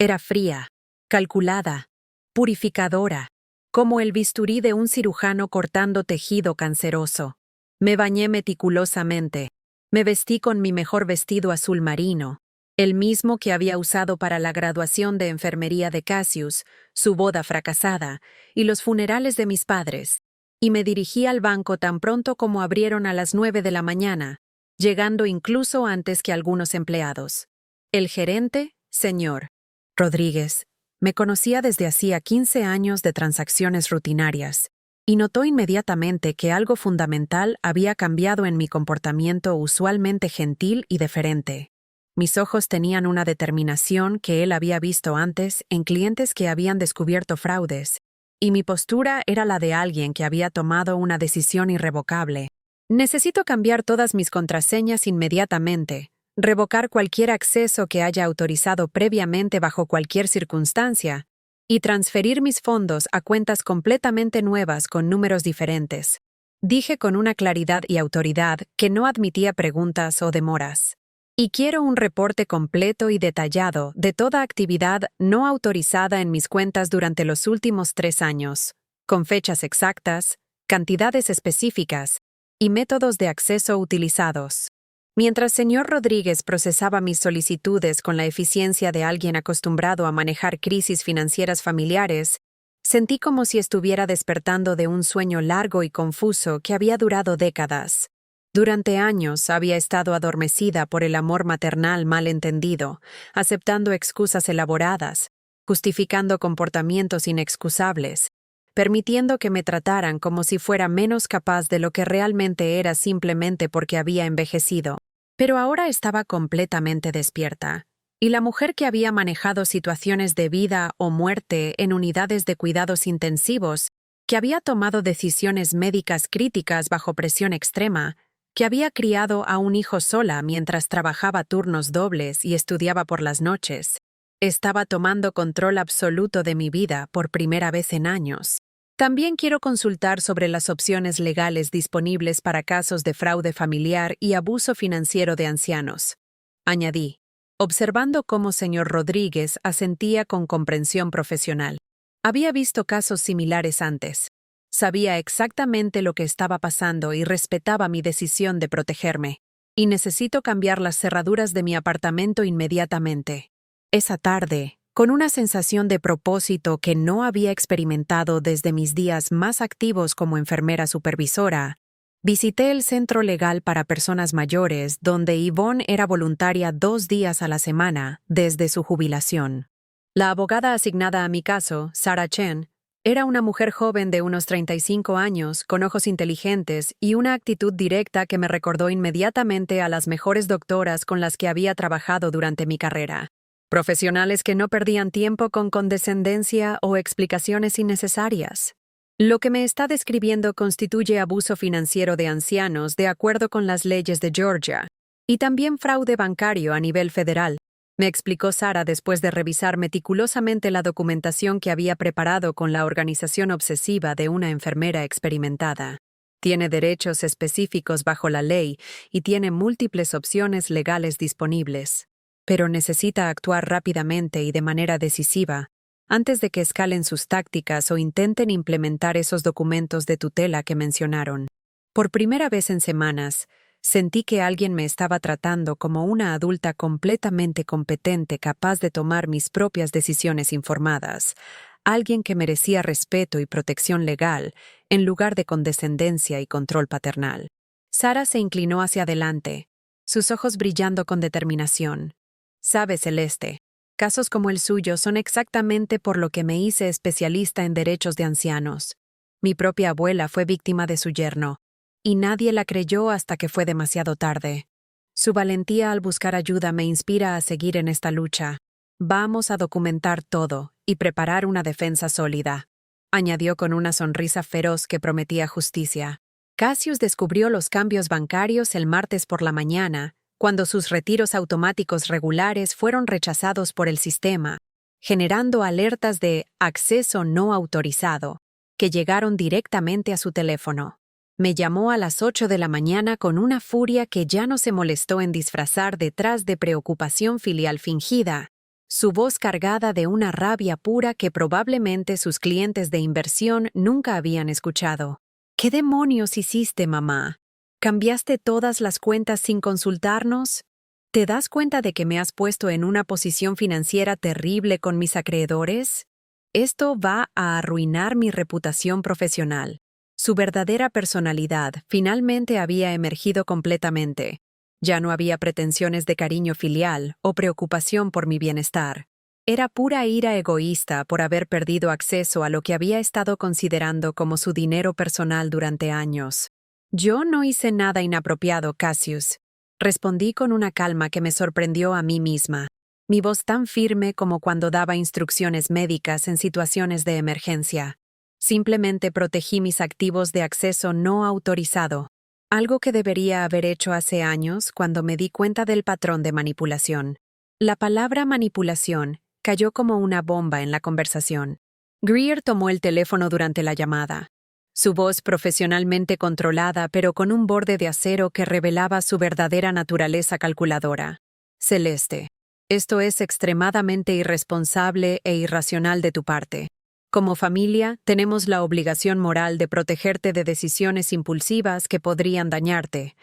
Era fría, calculada, purificadora, como el bisturí de un cirujano cortando tejido canceroso. Me bañé meticulosamente. Me vestí con mi mejor vestido azul marino, el mismo que había usado para la graduación de enfermería de Cassius, su boda fracasada y los funerales de mis padres, y me dirigí al banco tan pronto como abrieron a las 9 de la mañana, llegando incluso antes que algunos empleados. El gerente, señor Rodríguez, me conocía desde hacía 15 años de transacciones rutinarias, y notó inmediatamente que algo fundamental había cambiado en mi comportamiento usualmente gentil y deferente. Mis ojos tenían una determinación que él había visto antes en clientes que habían descubierto fraudes, y mi postura era la de alguien que había tomado una decisión irrevocable. Necesito cambiar todas mis contraseñas inmediatamente, revocar cualquier acceso que haya autorizado previamente bajo cualquier circunstancia, y transferir mis fondos a cuentas completamente nuevas con números diferentes. Dije con una claridad y autoridad que no admitía preguntas o demoras. Y quiero un reporte completo y detallado de toda actividad no autorizada en mis cuentas durante los últimos 3 años, con fechas exactas, cantidades específicas y métodos de acceso utilizados. Mientras señor Rodríguez procesaba mis solicitudes con la eficiencia de alguien acostumbrado a manejar crisis financieras familiares, sentí como si estuviera despertando de un sueño largo y confuso que había durado décadas. Durante años había estado adormecida por el amor maternal mal entendido, aceptando excusas elaboradas, justificando comportamientos inexcusables, permitiendo que me trataran como si fuera menos capaz de lo que realmente era simplemente porque había envejecido. Pero ahora estaba completamente despierta, y la mujer que había manejado situaciones de vida o muerte en unidades de cuidados intensivos, que había tomado decisiones médicas críticas bajo presión extrema, que había criado a un hijo sola mientras trabajaba turnos dobles y estudiaba por las noches, estaba tomando control absoluto de mi vida por primera vez en años. También quiero consultar sobre las opciones legales disponibles para casos de fraude familiar y abuso financiero de ancianos. Añadí, observando cómo señor Rodríguez asentía con comprensión profesional. Había visto casos similares antes. Sabía exactamente lo que estaba pasando y respetaba mi decisión de protegerme. Y necesito cambiar las cerraduras de mi apartamento inmediatamente. Esa tarde, con una sensación de propósito que no había experimentado desde mis días más activos como enfermera supervisora, visité el centro legal para personas mayores donde Yvonne era voluntaria 2 días a la semana desde su jubilación. La abogada asignada a mi caso, Sarah Chen, era una mujer joven de unos 35 años, con ojos inteligentes y una actitud directa que me recordó inmediatamente a las mejores doctoras con las que había trabajado durante mi carrera. Profesionales que no perdían tiempo con condescendencia o explicaciones innecesarias. Lo que me está describiendo constituye abuso financiero de ancianos de acuerdo con las leyes de Georgia, y también fraude bancario a nivel federal, me explicó Sara después de revisar meticulosamente la documentación que había preparado con la organización obsesiva de una enfermera experimentada. Tiene derechos específicos bajo la ley y tiene múltiples opciones legales disponibles, pero necesita actuar rápidamente y de manera decisiva antes de que escalen sus tácticas o intenten implementar esos documentos de tutela que mencionaron. Por primera vez en semanas, sentí que alguien me estaba tratando como una adulta completamente competente capaz de tomar mis propias decisiones informadas, alguien que merecía respeto y protección legal en lugar de condescendencia y control paternal. Sara se inclinó hacia adelante, sus ojos brillando con determinación. Sabe, Celeste, casos como el suyo son exactamente por lo que me hice especialista en derechos de ancianos. Mi propia abuela fue víctima de su yerno, y nadie la creyó hasta que fue demasiado tarde. Su valentía al buscar ayuda me inspira a seguir en esta lucha. Vamos a documentar todo y preparar una defensa sólida, añadió con una sonrisa feroz que prometía justicia. Cassius descubrió los cambios bancarios el martes por la mañana, cuando sus retiros automáticos regulares fueron rechazados por el sistema, generando alertas de acceso no autorizado, que llegaron directamente a su teléfono. Me llamó a las 8 de la mañana con una furia que ya no se molestó en disfrazar detrás de preocupación filial fingida, su voz cargada de una rabia pura que probablemente sus clientes de inversión nunca habían escuchado. ¿Qué demonios hiciste, mamá? ¿Cambiaste todas las cuentas sin consultarnos? ¿Te das cuenta de que me has puesto en una posición financiera terrible con mis acreedores? Esto va a arruinar mi reputación profesional. Su verdadera personalidad finalmente había emergido completamente. Ya no había pretensiones de cariño filial o preocupación por mi bienestar. Era pura ira egoísta por haber perdido acceso a lo que había estado considerando como su dinero personal durante años. Yo no hice nada inapropiado, Cassius. Respondí con una calma que me sorprendió a mí misma, mi voz tan firme como cuando daba instrucciones médicas en situaciones de emergencia. Simplemente protegí mis activos de acceso no autorizado, algo que debería haber hecho hace años cuando me di cuenta del patrón de manipulación. La palabra manipulación cayó como una bomba en la conversación. Greer tomó el teléfono durante la llamada. Su voz profesionalmente controlada pero con un borde de acero que revelaba su verdadera naturaleza calculadora. Celeste, esto es extremadamente irresponsable e irracional de tu parte. Como familia, tenemos la obligación moral de protegerte de decisiones impulsivas que podrían dañarte.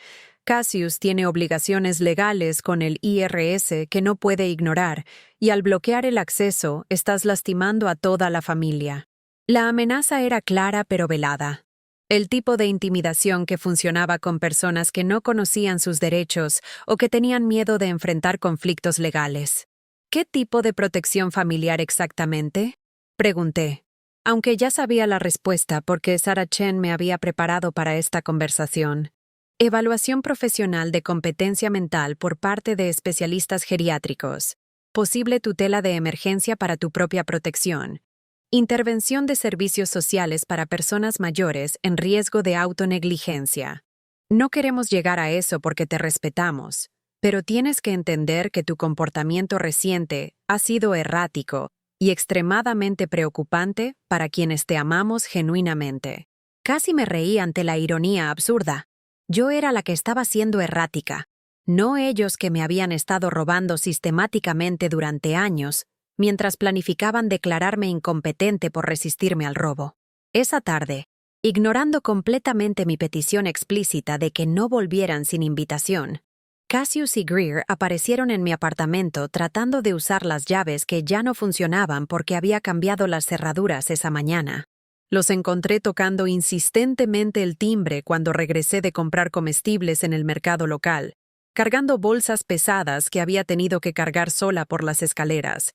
Cassius tiene obligaciones legales con el IRS que no puede ignorar, y al bloquear el acceso, estás lastimando a toda la familia. La amenaza era clara pero velada. El tipo de intimidación que funcionaba con personas que no conocían sus derechos o que tenían miedo de enfrentar conflictos legales. ¿Qué tipo de protección familiar exactamente? Pregunté, aunque ya sabía la respuesta porque Sarah Chen me había preparado para esta conversación. Evaluación profesional de competencia mental por parte de especialistas geriátricos. Posible tutela de emergencia para tu propia protección. Intervención de servicios sociales para personas mayores en riesgo de autonegligencia. No queremos llegar a eso porque te respetamos, pero tienes que entender que tu comportamiento reciente ha sido errático y extremadamente preocupante para quienes te amamos genuinamente. Casi me reí ante la ironía absurda. Yo era la que estaba siendo errática, no ellos que me habían estado robando sistemáticamente durante años, mientras planificaban declararme incompetente por resistirme al robo. Esa tarde, ignorando completamente mi petición explícita de que no volvieran sin invitación, Cassius y Greer aparecieron en mi apartamento tratando de usar las llaves que ya no funcionaban porque había cambiado las cerraduras esa mañana. Los encontré tocando insistentemente el timbre cuando regresé de comprar comestibles en el mercado local, cargando bolsas pesadas que había tenido que cargar sola por las escaleras.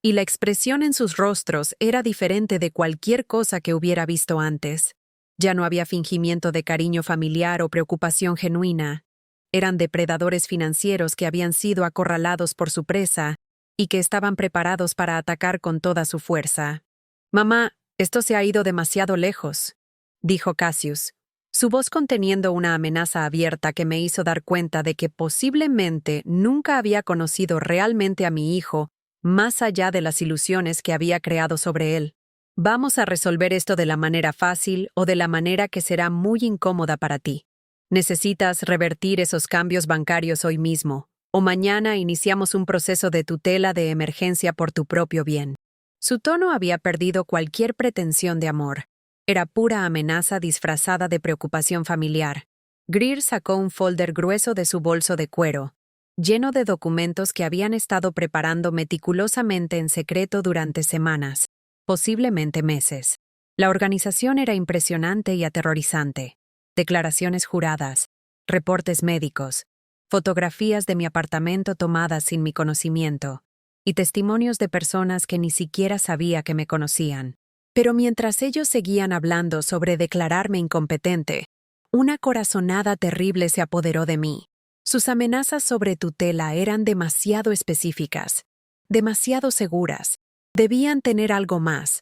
Y la expresión en sus rostros era diferente de cualquier cosa que hubiera visto antes. Ya no había fingimiento de cariño familiar o preocupación genuina. Eran depredadores financieros que habían sido acorralados por su presa y que estaban preparados para atacar con toda su fuerza. «Mamá, esto se ha ido demasiado lejos», dijo Cassius, su voz conteniendo una amenaza abierta que me hizo dar cuenta de que posiblemente nunca había conocido realmente a mi hijo más allá de las ilusiones que había creado sobre él. «Vamos a resolver esto de la manera fácil o de la manera que será muy incómoda para ti. Necesitas revertir esos cambios bancarios hoy mismo, o mañana iniciamos un proceso de tutela de emergencia por tu propio bien». Su tono había perdido cualquier pretensión de amor. Era pura amenaza disfrazada de preocupación familiar. Greer sacó un folder grueso de su bolso de cuero, lleno de documentos que habían estado preparando meticulosamente en secreto durante semanas, posiblemente meses. La organización era impresionante y aterrorizante. Declaraciones juradas, reportes médicos, fotografías de mi apartamento tomadas sin mi conocimiento, y testimonios de personas que ni siquiera sabía que me conocían. Pero mientras ellos seguían hablando sobre declararme incompetente, una corazonada terrible se apoderó de mí. Sus amenazas sobre tutela eran demasiado específicas, demasiado seguras. Debían tener algo más,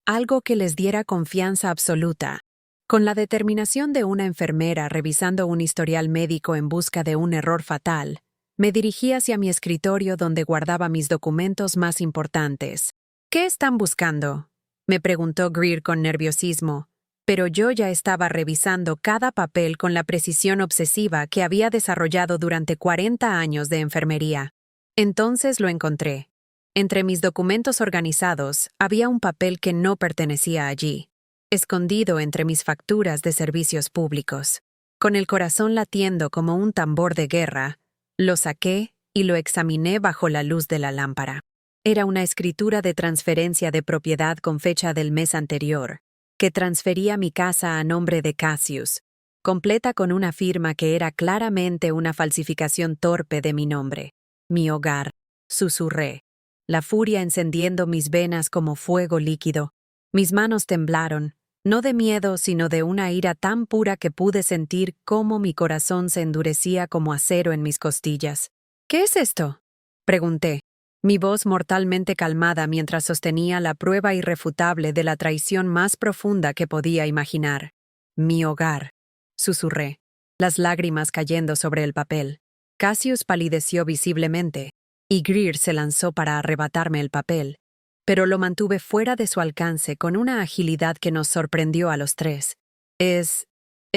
algo que les diera confianza absoluta. Con la determinación de una enfermera revisando un historial médico en busca de un error fatal, me dirigí hacia mi escritorio donde guardaba mis documentos más importantes. «¿Qué están buscando?», Me preguntó Greer con nerviosismo, pero yo ya estaba revisando cada papel con la precisión obsesiva que había desarrollado durante 40 años de enfermería. Entonces lo encontré. Entre mis documentos organizados había un papel que no pertenecía allí, escondido entre mis facturas de servicios públicos. Con el corazón latiendo como un tambor de guerra, lo saqué y lo examiné bajo la luz de la lámpara. Era una escritura de transferencia de propiedad con fecha del mes anterior, que transfería mi casa a nombre de Cassius, completa con una firma que era claramente una falsificación torpe de mi nombre. Mi hogar, susurré, la furia encendiendo mis venas como fuego líquido. Mis manos temblaron, no de miedo, sino de una ira tan pura que pude sentir cómo mi corazón se endurecía como acero en mis costillas. ¿Qué es esto?, pregunté, mi voz mortalmente calmada mientras sostenía la prueba irrefutable de la traición más profunda que podía imaginar. Mi hogar, susurré, las lágrimas cayendo sobre el papel. Cassius palideció visiblemente, y Greer se lanzó para arrebatarme el papel, pero lo mantuve fuera de su alcance con una agilidad que nos sorprendió a los tres. Es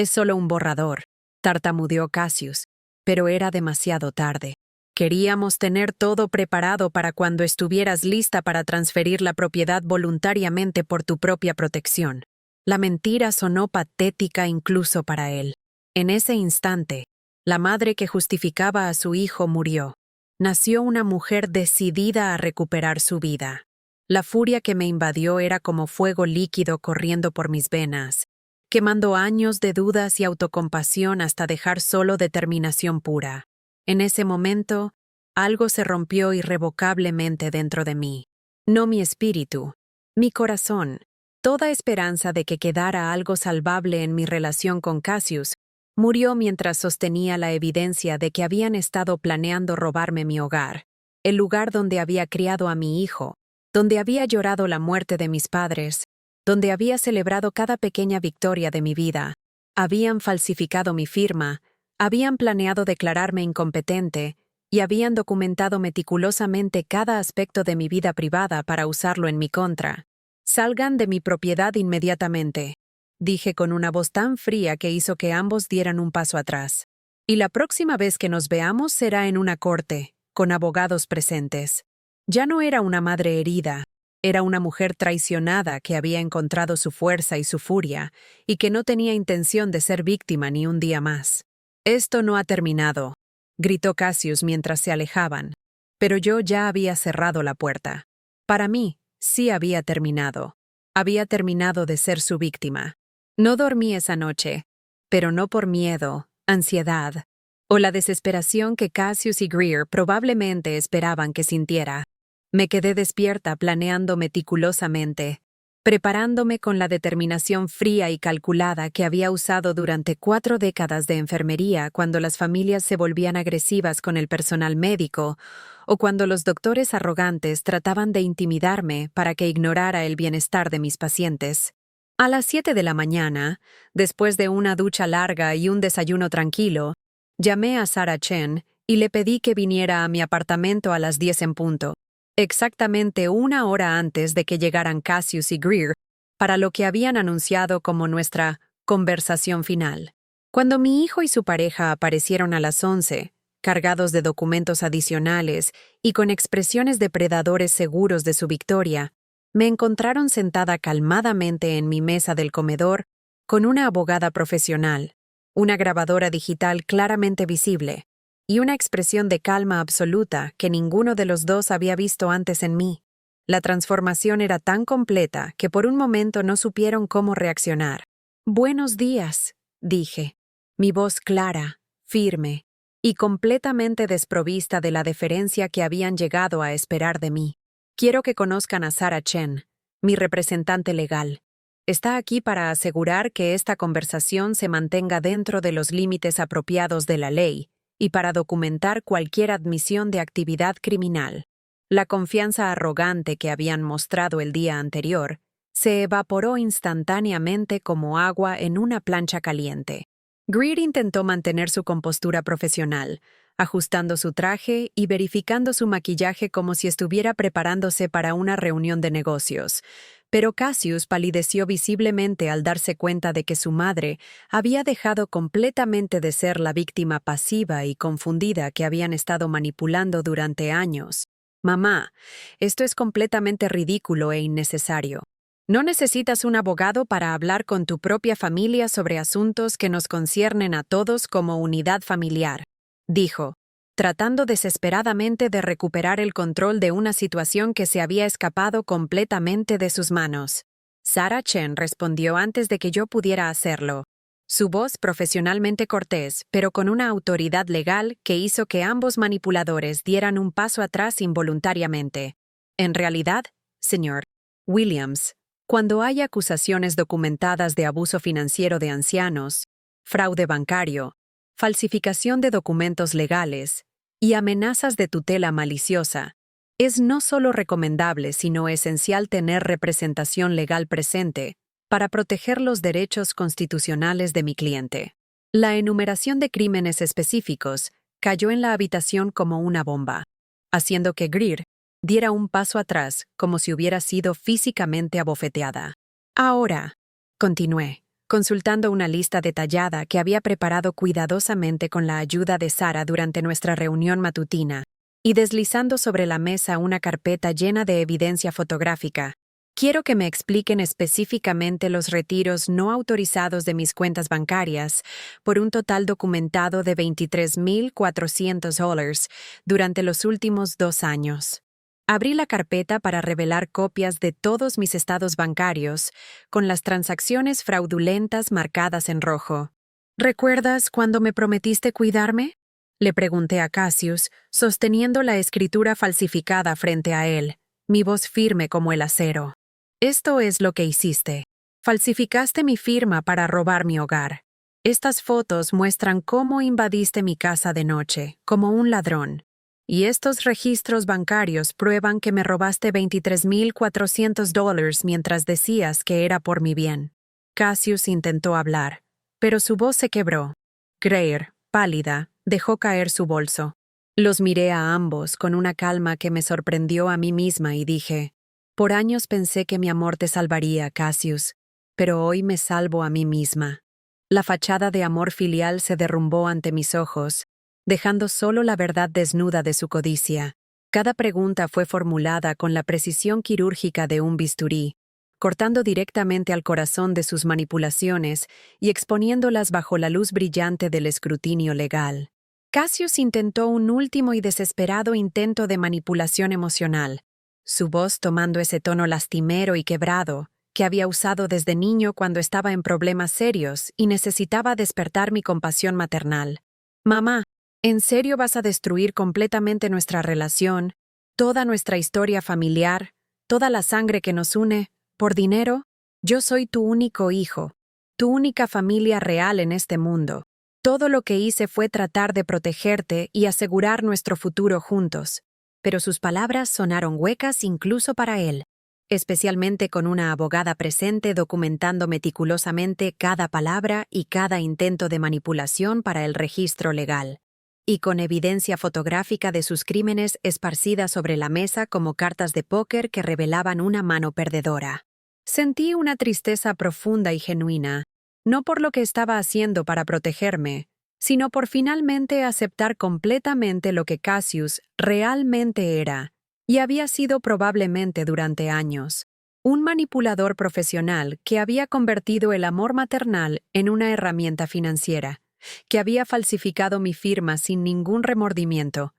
solo un borrador, tartamudeó Cassius, pero era demasiado tarde. Queríamos tener todo preparado para cuando estuvieras lista para transferir la propiedad voluntariamente por tu propia protección. La mentira sonó patética incluso para él. En ese instante, la madre que justificaba a su hijo murió. Nació una mujer decidida a recuperar su vida. La furia que me invadió era como fuego líquido corriendo por mis venas, quemando años de dudas y autocompasión hasta dejar solo determinación pura. En ese momento, algo se rompió irrevocablemente dentro de mí. No mi espíritu, mi corazón. Toda esperanza de que quedara algo salvable en mi relación con Cassius murió mientras sostenía la evidencia de que habían estado planeando robarme mi hogar, el lugar donde había criado a mi hijo, donde había llorado la muerte de mis padres, donde había celebrado cada pequeña victoria de mi vida. Habían falsificado mi firma, habían planeado declararme incompetente y habían documentado meticulosamente cada aspecto de mi vida privada para usarlo en mi contra. «Salgan de mi propiedad inmediatamente», dije con una voz tan fría que hizo que ambos dieran un paso atrás. «Y la próxima vez que nos veamos será en una corte, con abogados presentes». Ya no era una madre herida, era una mujer traicionada que había encontrado su fuerza y su furia y que no tenía intención de ser víctima ni un día más. «Esto no ha terminado», gritó Cassius mientras se alejaban, pero yo ya había cerrado la puerta. Para mí, sí había terminado. Había terminado de ser su víctima. No dormí esa noche, pero no por miedo, ansiedad, o la desesperación que Cassius y Greer probablemente esperaban que sintiera. Me quedé despierta planeando meticulosamente, preparándome con la determinación fría y calculada que había usado durante 4 décadas de enfermería cuando las familias se volvían agresivas con el personal médico o cuando los doctores arrogantes trataban de intimidarme para que ignorara el bienestar de mis pacientes. A las 7 de la mañana, después de una ducha larga y un desayuno tranquilo, llamé a Sarah Chen y le pedí que viniera a mi apartamento a las 10 en punto, exactamente 1 hora antes de que llegaran Cassius y Greer, para lo que habían anunciado como nuestra conversación final. Cuando mi hijo y su pareja aparecieron a las 11, cargados de documentos adicionales y con expresiones depredadores seguros de su victoria, me encontraron sentada calmadamente en mi mesa del comedor con una abogada profesional, una grabadora digital claramente visible y una expresión de calma absoluta que ninguno de los dos había visto antes en mí. La transformación era tan completa que por un momento no supieron cómo reaccionar. «Buenos días», dije, mi voz clara, firme y completamente desprovista de la deferencia que habían llegado a esperar de mí. «Quiero que conozcan a Sarah Chen, mi representante legal. Está aquí para asegurar que esta conversación se mantenga dentro de los límites apropiados de la ley y para documentar cualquier admisión de actividad criminal». La confianza arrogante que habían mostrado el día anterior se evaporó instantáneamente como agua en una plancha caliente. Greer intentó mantener su compostura profesional, ajustando su traje y verificando su maquillaje como si estuviera preparándose para una reunión de negocios. Pero Cassius palideció visiblemente al darse cuenta de que su madre había dejado completamente de ser la víctima pasiva y confundida que habían estado manipulando durante años. «Mamá, esto es completamente ridículo e innecesario. No necesitas un abogado para hablar con tu propia familia sobre asuntos que nos conciernen a todos como unidad familiar», dijo, tratando desesperadamente de recuperar el control de una situación que se había escapado completamente de sus manos. Sarah Chen respondió antes de que yo pudiera hacerlo. Su voz profesionalmente cortés, pero con una autoridad legal que hizo que ambos manipuladores dieran un paso atrás involuntariamente. En realidad, señor Williams, cuando hay acusaciones documentadas de abuso financiero de ancianos, fraude bancario, falsificación de documentos legales y amenazas de tutela maliciosa, es no solo recomendable sino esencial tener representación legal presente para proteger los derechos constitucionales de mi cliente. La enumeración de crímenes específicos cayó en la habitación como una bomba, haciendo que Greer diera un paso atrás como si hubiera sido físicamente abofeteada. Ahora, continué, consultando una lista detallada que había preparado cuidadosamente con la ayuda de Sarah durante nuestra reunión matutina, y deslizando sobre la mesa una carpeta llena de evidencia fotográfica. Quiero que me expliquen específicamente los retiros no autorizados de mis cuentas bancarias por un total documentado de $23,400 durante los últimos 2 años. Abrí la carpeta para revelar copias de todos mis estados bancarios, con las transacciones fraudulentas marcadas en rojo. ¿Recuerdas cuando me prometiste cuidarme?, le pregunté a Cassius, sosteniendo la escritura falsificada frente a él, mi voz firme como el acero. Esto es lo que hiciste. Falsificaste mi firma para robar mi hogar. Estas fotos muestran cómo invadiste mi casa de noche, como un ladrón. Y estos registros bancarios prueban que me robaste $23,400 mientras decías que era por mi bien. Cassius intentó hablar, pero su voz se quebró. Greer, pálida, dejó caer su bolso. Los miré a ambos con una calma que me sorprendió a mí misma y dije, por años pensé que mi amor te salvaría, Cassius, pero hoy me salvo a mí misma. La fachada de amor filial se derrumbó ante mis ojos, dejando solo la verdad desnuda de su codicia. Cada pregunta fue formulada con la precisión quirúrgica de un bisturí, cortando directamente al corazón de sus manipulaciones y exponiéndolas bajo la luz brillante del escrutinio legal. Cassius intentó un último y desesperado intento de manipulación emocional, su voz tomando ese tono lastimero y quebrado que había usado desde niño cuando estaba en problemas serios y necesitaba despertar mi compasión maternal. Mamá, ¿en serio vas a destruir completamente nuestra relación, toda nuestra historia familiar, toda la sangre que nos une, por dinero? Yo soy tu único hijo, tu única familia real en este mundo. Todo lo que hice fue tratar de protegerte y asegurar nuestro futuro juntos. Pero sus palabras sonaron huecas incluso para él, especialmente con una abogada presente documentando meticulosamente cada palabra y cada intento de manipulación para el registro legal, y con evidencia fotográfica de sus crímenes esparcida sobre la mesa como cartas de póker que revelaban una mano perdedora. Sentí una tristeza profunda y genuina, no por lo que estaba haciendo para protegerme, sino por finalmente aceptar completamente lo que Cassius realmente era, y había sido probablemente durante años, un manipulador profesional que había convertido el amor maternal en una herramienta financiera, que había falsificado mi firma sin ningún remordimiento,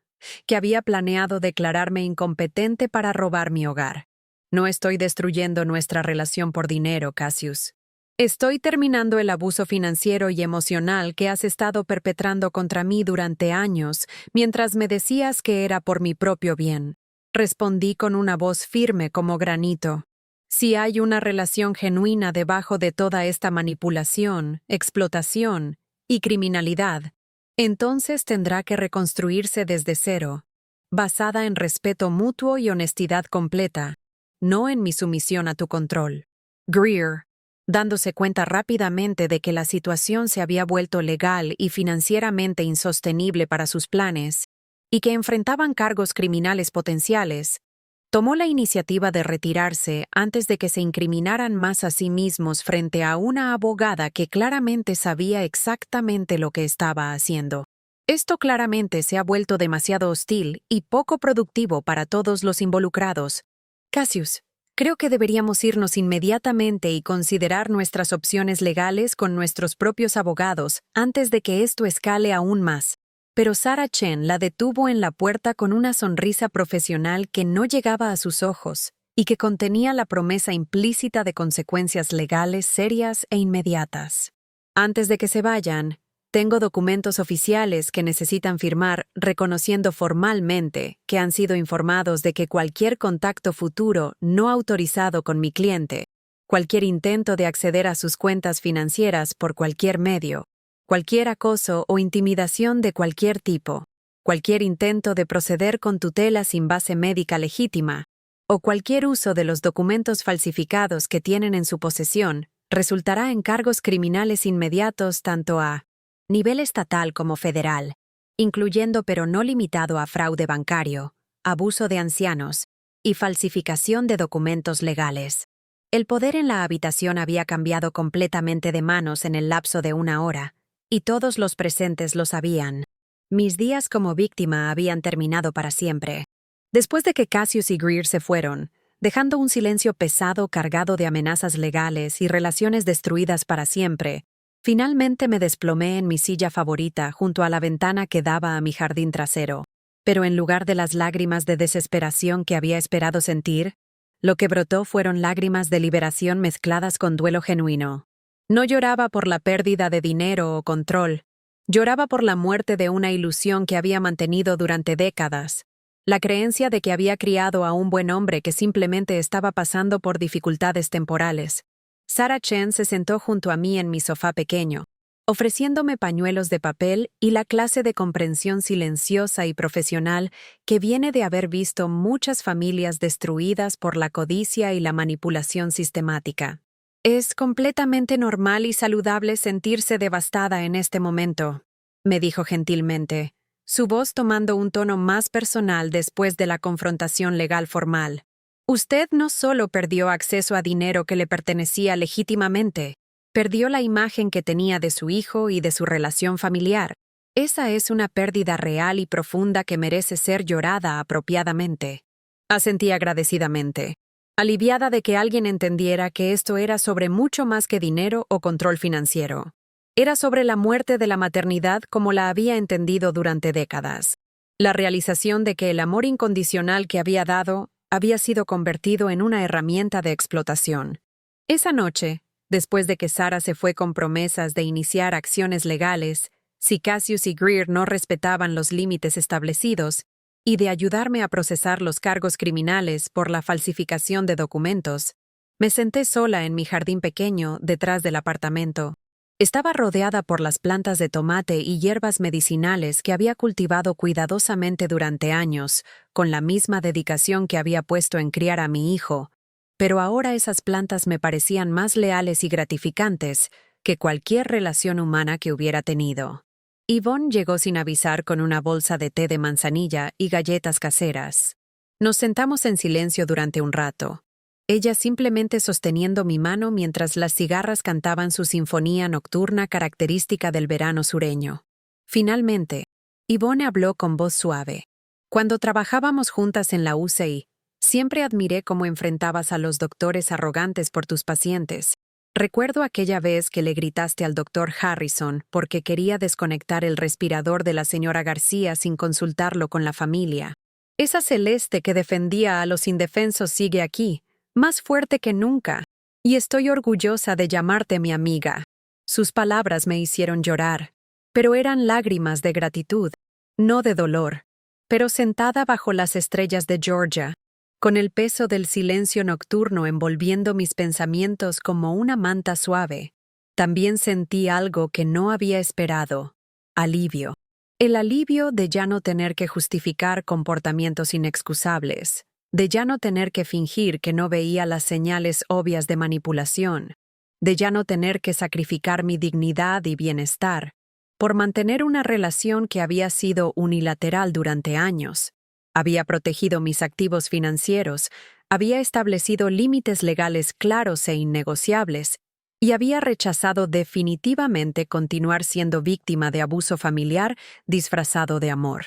que había planeado declararme incompetente para robar mi hogar. No estoy destruyendo nuestra relación por dinero, Cassius. Estoy terminando el abuso financiero y emocional que has estado perpetrando contra mí durante años, mientras me decías que era por mi propio bien. Respondí con una voz firme como granito. Si hay una relación genuina debajo de toda esta manipulación, explotación y criminalidad, entonces tendrá que reconstruirse desde cero, basada en respeto mutuo y honestidad completa, no en mi sumisión a tu control. Greer, dándose cuenta rápidamente de que la situación se había vuelto legal y financieramente insostenible para sus planes, y que enfrentaban cargos criminales potenciales, tomó la iniciativa de retirarse antes de que se incriminaran más a sí mismos frente a una abogada que claramente sabía exactamente lo que estaba haciendo. Esto claramente se ha vuelto demasiado hostil y poco productivo para todos los involucrados. Cassius, creo que deberíamos irnos inmediatamente y considerar nuestras opciones legales con nuestros propios abogados antes de que esto escale aún más. Pero Sarah Chen la detuvo en la puerta con una sonrisa profesional que no llegaba a sus ojos y que contenía la promesa implícita de consecuencias legales serias e inmediatas. Antes de que se vayan, tengo documentos oficiales que necesitan firmar reconociendo formalmente que han sido informados de que cualquier contacto futuro no autorizado con mi cliente, cualquier intento de acceder a sus cuentas financieras por cualquier medio, cualquier acoso o intimidación de cualquier tipo, cualquier intento de proceder con tutela sin base médica legítima, o cualquier uso de los documentos falsificados que tienen en su posesión, resultará en cargos criminales inmediatos tanto a nivel estatal como federal, incluyendo pero no limitado a fraude bancario, abuso de ancianos y falsificación de documentos legales. El poder en la habitación había cambiado completamente de manos en el lapso de una hora, y todos los presentes lo sabían. Mis días como víctima habían terminado para siempre. Después de que Cassius y Greer se fueron, dejando un silencio pesado cargado de amenazas legales y relaciones destruidas para siempre, finalmente me desplomé en mi silla favorita junto a la ventana que daba a mi jardín trasero. Pero en lugar de las lágrimas de desesperación que había esperado sentir, lo que brotó fueron lágrimas de liberación mezcladas con duelo genuino. No lloraba por la pérdida de dinero o control. Lloraba por la muerte de una ilusión que había mantenido durante décadas. La creencia de que había criado a un buen hombre que simplemente estaba pasando por dificultades temporales. Sarah Chen se sentó junto a mí en mi sofá pequeño, ofreciéndome pañuelos de papel y la clase de comprensión silenciosa y profesional que viene de haber visto muchas familias destruidas por la codicia y la manipulación sistemática. Es completamente normal y saludable sentirse devastada en este momento, me dijo gentilmente, su voz tomando un tono más personal después de la confrontación legal formal. Usted no solo perdió acceso a dinero que le pertenecía legítimamente, perdió la imagen que tenía de su hijo y de su relación familiar. Esa es una pérdida real y profunda que merece ser llorada apropiadamente. Asentí agradecidamente, aliviada de que alguien entendiera que esto era sobre mucho más que dinero o control financiero. Era sobre la muerte de la maternidad como la había entendido durante décadas. La realización de que el amor incondicional que había dado había sido convertido en una herramienta de explotación. Esa noche, después de que Sarah se fue con promesas de iniciar acciones legales, si Cassius y Greer no respetaban los límites establecidos, y de ayudarme a procesar los cargos criminales por la falsificación de documentos, me senté sola en mi jardín pequeño detrás del apartamento. Estaba rodeada por las plantas de tomate y hierbas medicinales que había cultivado cuidadosamente durante años, con la misma dedicación que había puesto en criar a mi hijo, pero ahora esas plantas me parecían más leales y gratificantes que cualquier relación humana que hubiera tenido. Yvonne llegó sin avisar con una bolsa de té de manzanilla y galletas caseras. Nos sentamos en silencio durante un rato, ella simplemente sosteniendo mi mano mientras las cigarras cantaban su sinfonía nocturna característica del verano sureño. Finalmente, Yvonne habló con voz suave. Cuando trabajábamos juntas en la UCI, siempre admiré cómo enfrentabas a los doctores arrogantes por tus pacientes. Recuerdo aquella vez que le gritaste al doctor Harrison porque quería desconectar el respirador de la señora García sin consultarlo con la familia. Esa Celeste que defendía a los indefensos sigue aquí, más fuerte que nunca, y estoy orgullosa de llamarte mi amiga. Sus palabras me hicieron llorar, pero eran lágrimas de gratitud, no de dolor. Pero sentada bajo las estrellas de Georgia, con el peso del silencio nocturno envolviendo mis pensamientos como una manta suave, también sentí algo que no había esperado: alivio. El alivio de ya no tener que justificar comportamientos inexcusables, de ya no tener que fingir que no veía las señales obvias de manipulación. de ya no tener que sacrificar mi dignidad y bienestar por mantener una relación que había sido unilateral durante años. Había protegido mis activos financieros, había establecido límites legales claros e innegociables, y había rechazado definitivamente continuar siendo víctima de abuso familiar disfrazado de amor.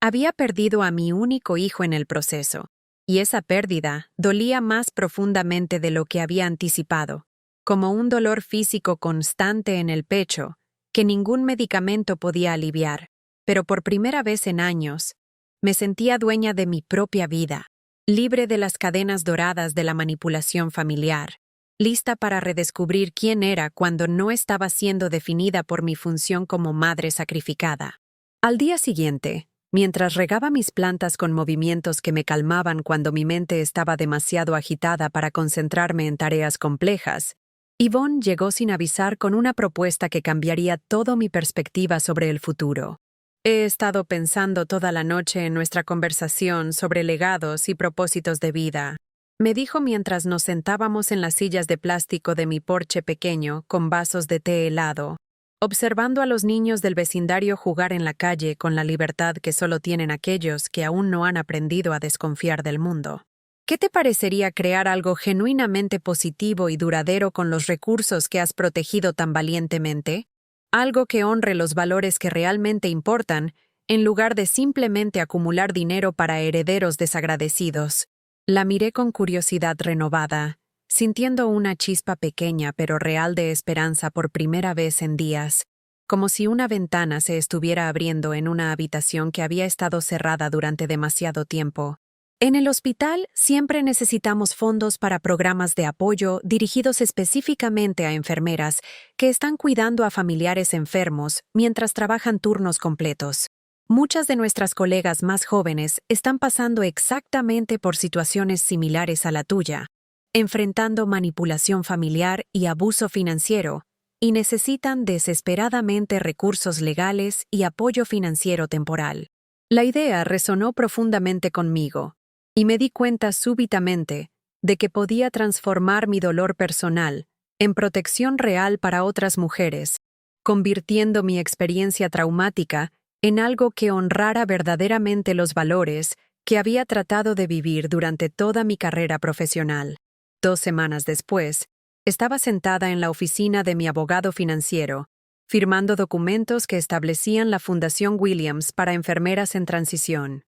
Había perdido a mi único hijo en el proceso, y esa pérdida dolía más profundamente de lo que había anticipado, como un dolor físico constante en el pecho que ningún medicamento podía aliviar. Pero por primera vez en años, me sentía dueña de mi propia vida, libre de las cadenas doradas de la manipulación familiar, lista para redescubrir quién era cuando no estaba siendo definida por mi función como madre sacrificada. Al día siguiente, mientras regaba mis plantas con movimientos que me calmaban cuando mi mente estaba demasiado agitada para concentrarme en tareas complejas, Yvonne llegó sin avisar con una propuesta que cambiaría toda mi perspectiva sobre el futuro. He estado pensando toda la noche en nuestra conversación sobre legados y propósitos de vida, me dijo mientras nos sentábamos en las sillas de plástico de mi porche pequeño con vasos de té helado, observando a los niños del vecindario jugar en la calle con la libertad que solo tienen aquellos que aún no han aprendido a desconfiar del mundo. ¿Qué te parecería crear algo genuinamente positivo y duradero con los recursos que has protegido tan valientemente? Algo que honre los valores que realmente importan, en lugar de simplemente acumular dinero para herederos desagradecidos. La miré con curiosidad renovada, sintiendo una chispa pequeña pero real de esperanza por primera vez en días, como si una ventana se estuviera abriendo en una habitación que había estado cerrada durante demasiado tiempo. En el hospital siempre necesitamos fondos para programas de apoyo dirigidos específicamente a enfermeras que están cuidando a familiares enfermos mientras trabajan turnos completos. Muchas de nuestras colegas más jóvenes están pasando exactamente por situaciones similares a la tuya, enfrentando manipulación familiar y abuso financiero, y necesitan desesperadamente recursos legales y apoyo financiero temporal. La idea resonó profundamente conmigo, y me di cuenta súbitamente de que podía transformar mi dolor personal en protección real para otras mujeres, convirtiendo mi experiencia traumática en algo que honrara verdaderamente los valores que había tratado de vivir durante toda mi carrera profesional. 2 semanas después, estaba sentada en la oficina de mi abogado financiero, firmando documentos que establecían la Fundación Williams para enfermeras en transición.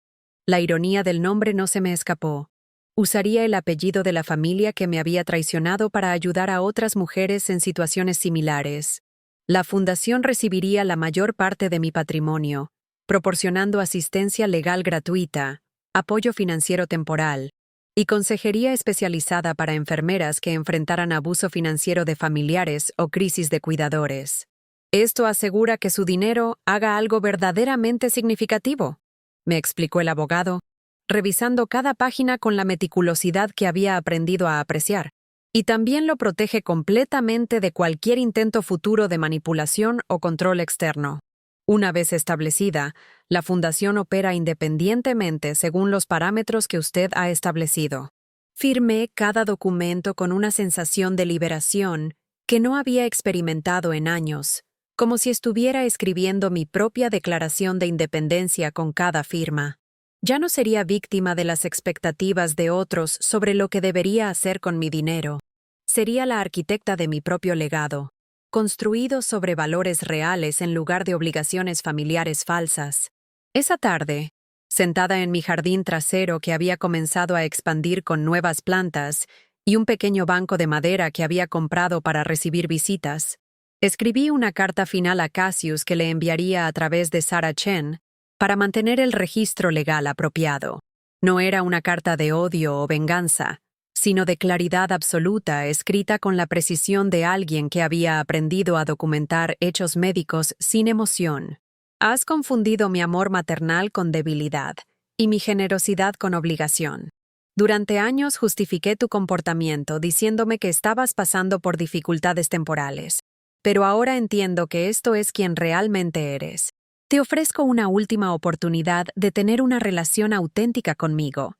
La ironía del nombre no se me escapó. Usaría el apellido de la familia que me había traicionado para ayudar a otras mujeres en situaciones similares. La fundación recibiría la mayor parte de mi patrimonio, proporcionando asistencia legal gratuita, apoyo financiero temporal y consejería especializada para enfermeras que enfrentaran abuso financiero de familiares o crisis de cuidadores. Esto asegura que su dinero haga algo verdaderamente significativo, me explicó el abogado, revisando cada página con la meticulosidad que había aprendido a apreciar, y también lo protege completamente de cualquier intento futuro de manipulación o control externo. Una vez establecida, la fundación opera independientemente según los parámetros que usted ha establecido. Firmé cada documento con una sensación de liberación que no había experimentado en años, como si estuviera escribiendo mi propia declaración de independencia con cada firma. Ya no sería víctima de las expectativas de otros sobre lo que debería hacer con mi dinero. Sería la arquitecta de mi propio legado, construido sobre valores reales en lugar de obligaciones familiares falsas. Esa tarde, sentada en mi jardín trasero que había comenzado a expandir con nuevas plantas y un pequeño banco de madera que había comprado para recibir visitas, escribí una carta final a Cassius que le enviaría a través de Sarah Chen para mantener el registro legal apropiado. No era una carta de odio o venganza, sino de claridad absoluta escrita con la precisión de alguien que había aprendido a documentar hechos médicos sin emoción. Has confundido mi amor maternal con debilidad y mi generosidad con obligación. Durante años justifiqué tu comportamiento diciéndome que estabas pasando por dificultades temporales, pero ahora entiendo que esto es quien realmente eres. Te ofrezco una última oportunidad de tener una relación auténtica conmigo,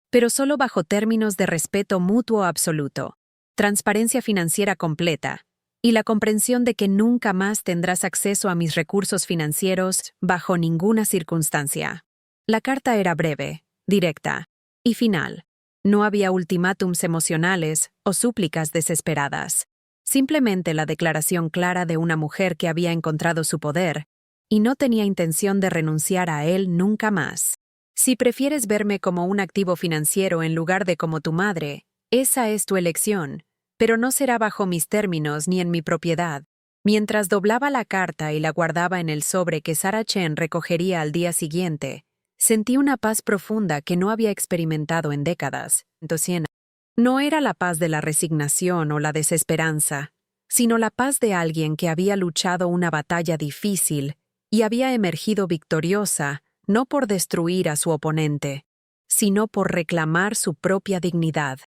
pero solo bajo términos de respeto mutuo absoluto, transparencia financiera completa y la comprensión de que nunca más tendrás acceso a mis recursos financieros bajo ninguna circunstancia. La carta era breve, directa y final. No había ultimátums emocionales o súplicas desesperadas. Simplemente la declaración clara de una mujer que había encontrado su poder y no tenía intención de renunciar a él nunca más. Si prefieres verme como un activo financiero en lugar de como tu madre, esa es tu elección, pero no será bajo mis términos ni en mi propiedad. Mientras doblaba la carta y la guardaba en el sobre que Sarah Chen recogería al día siguiente, sentí una paz profunda que no había experimentado en décadas. No era la paz de la resignación o la desesperanza, sino la paz de alguien que había luchado una batalla difícil y había emergido victoriosa, no por destruir a su oponente, sino por reclamar su propia dignidad.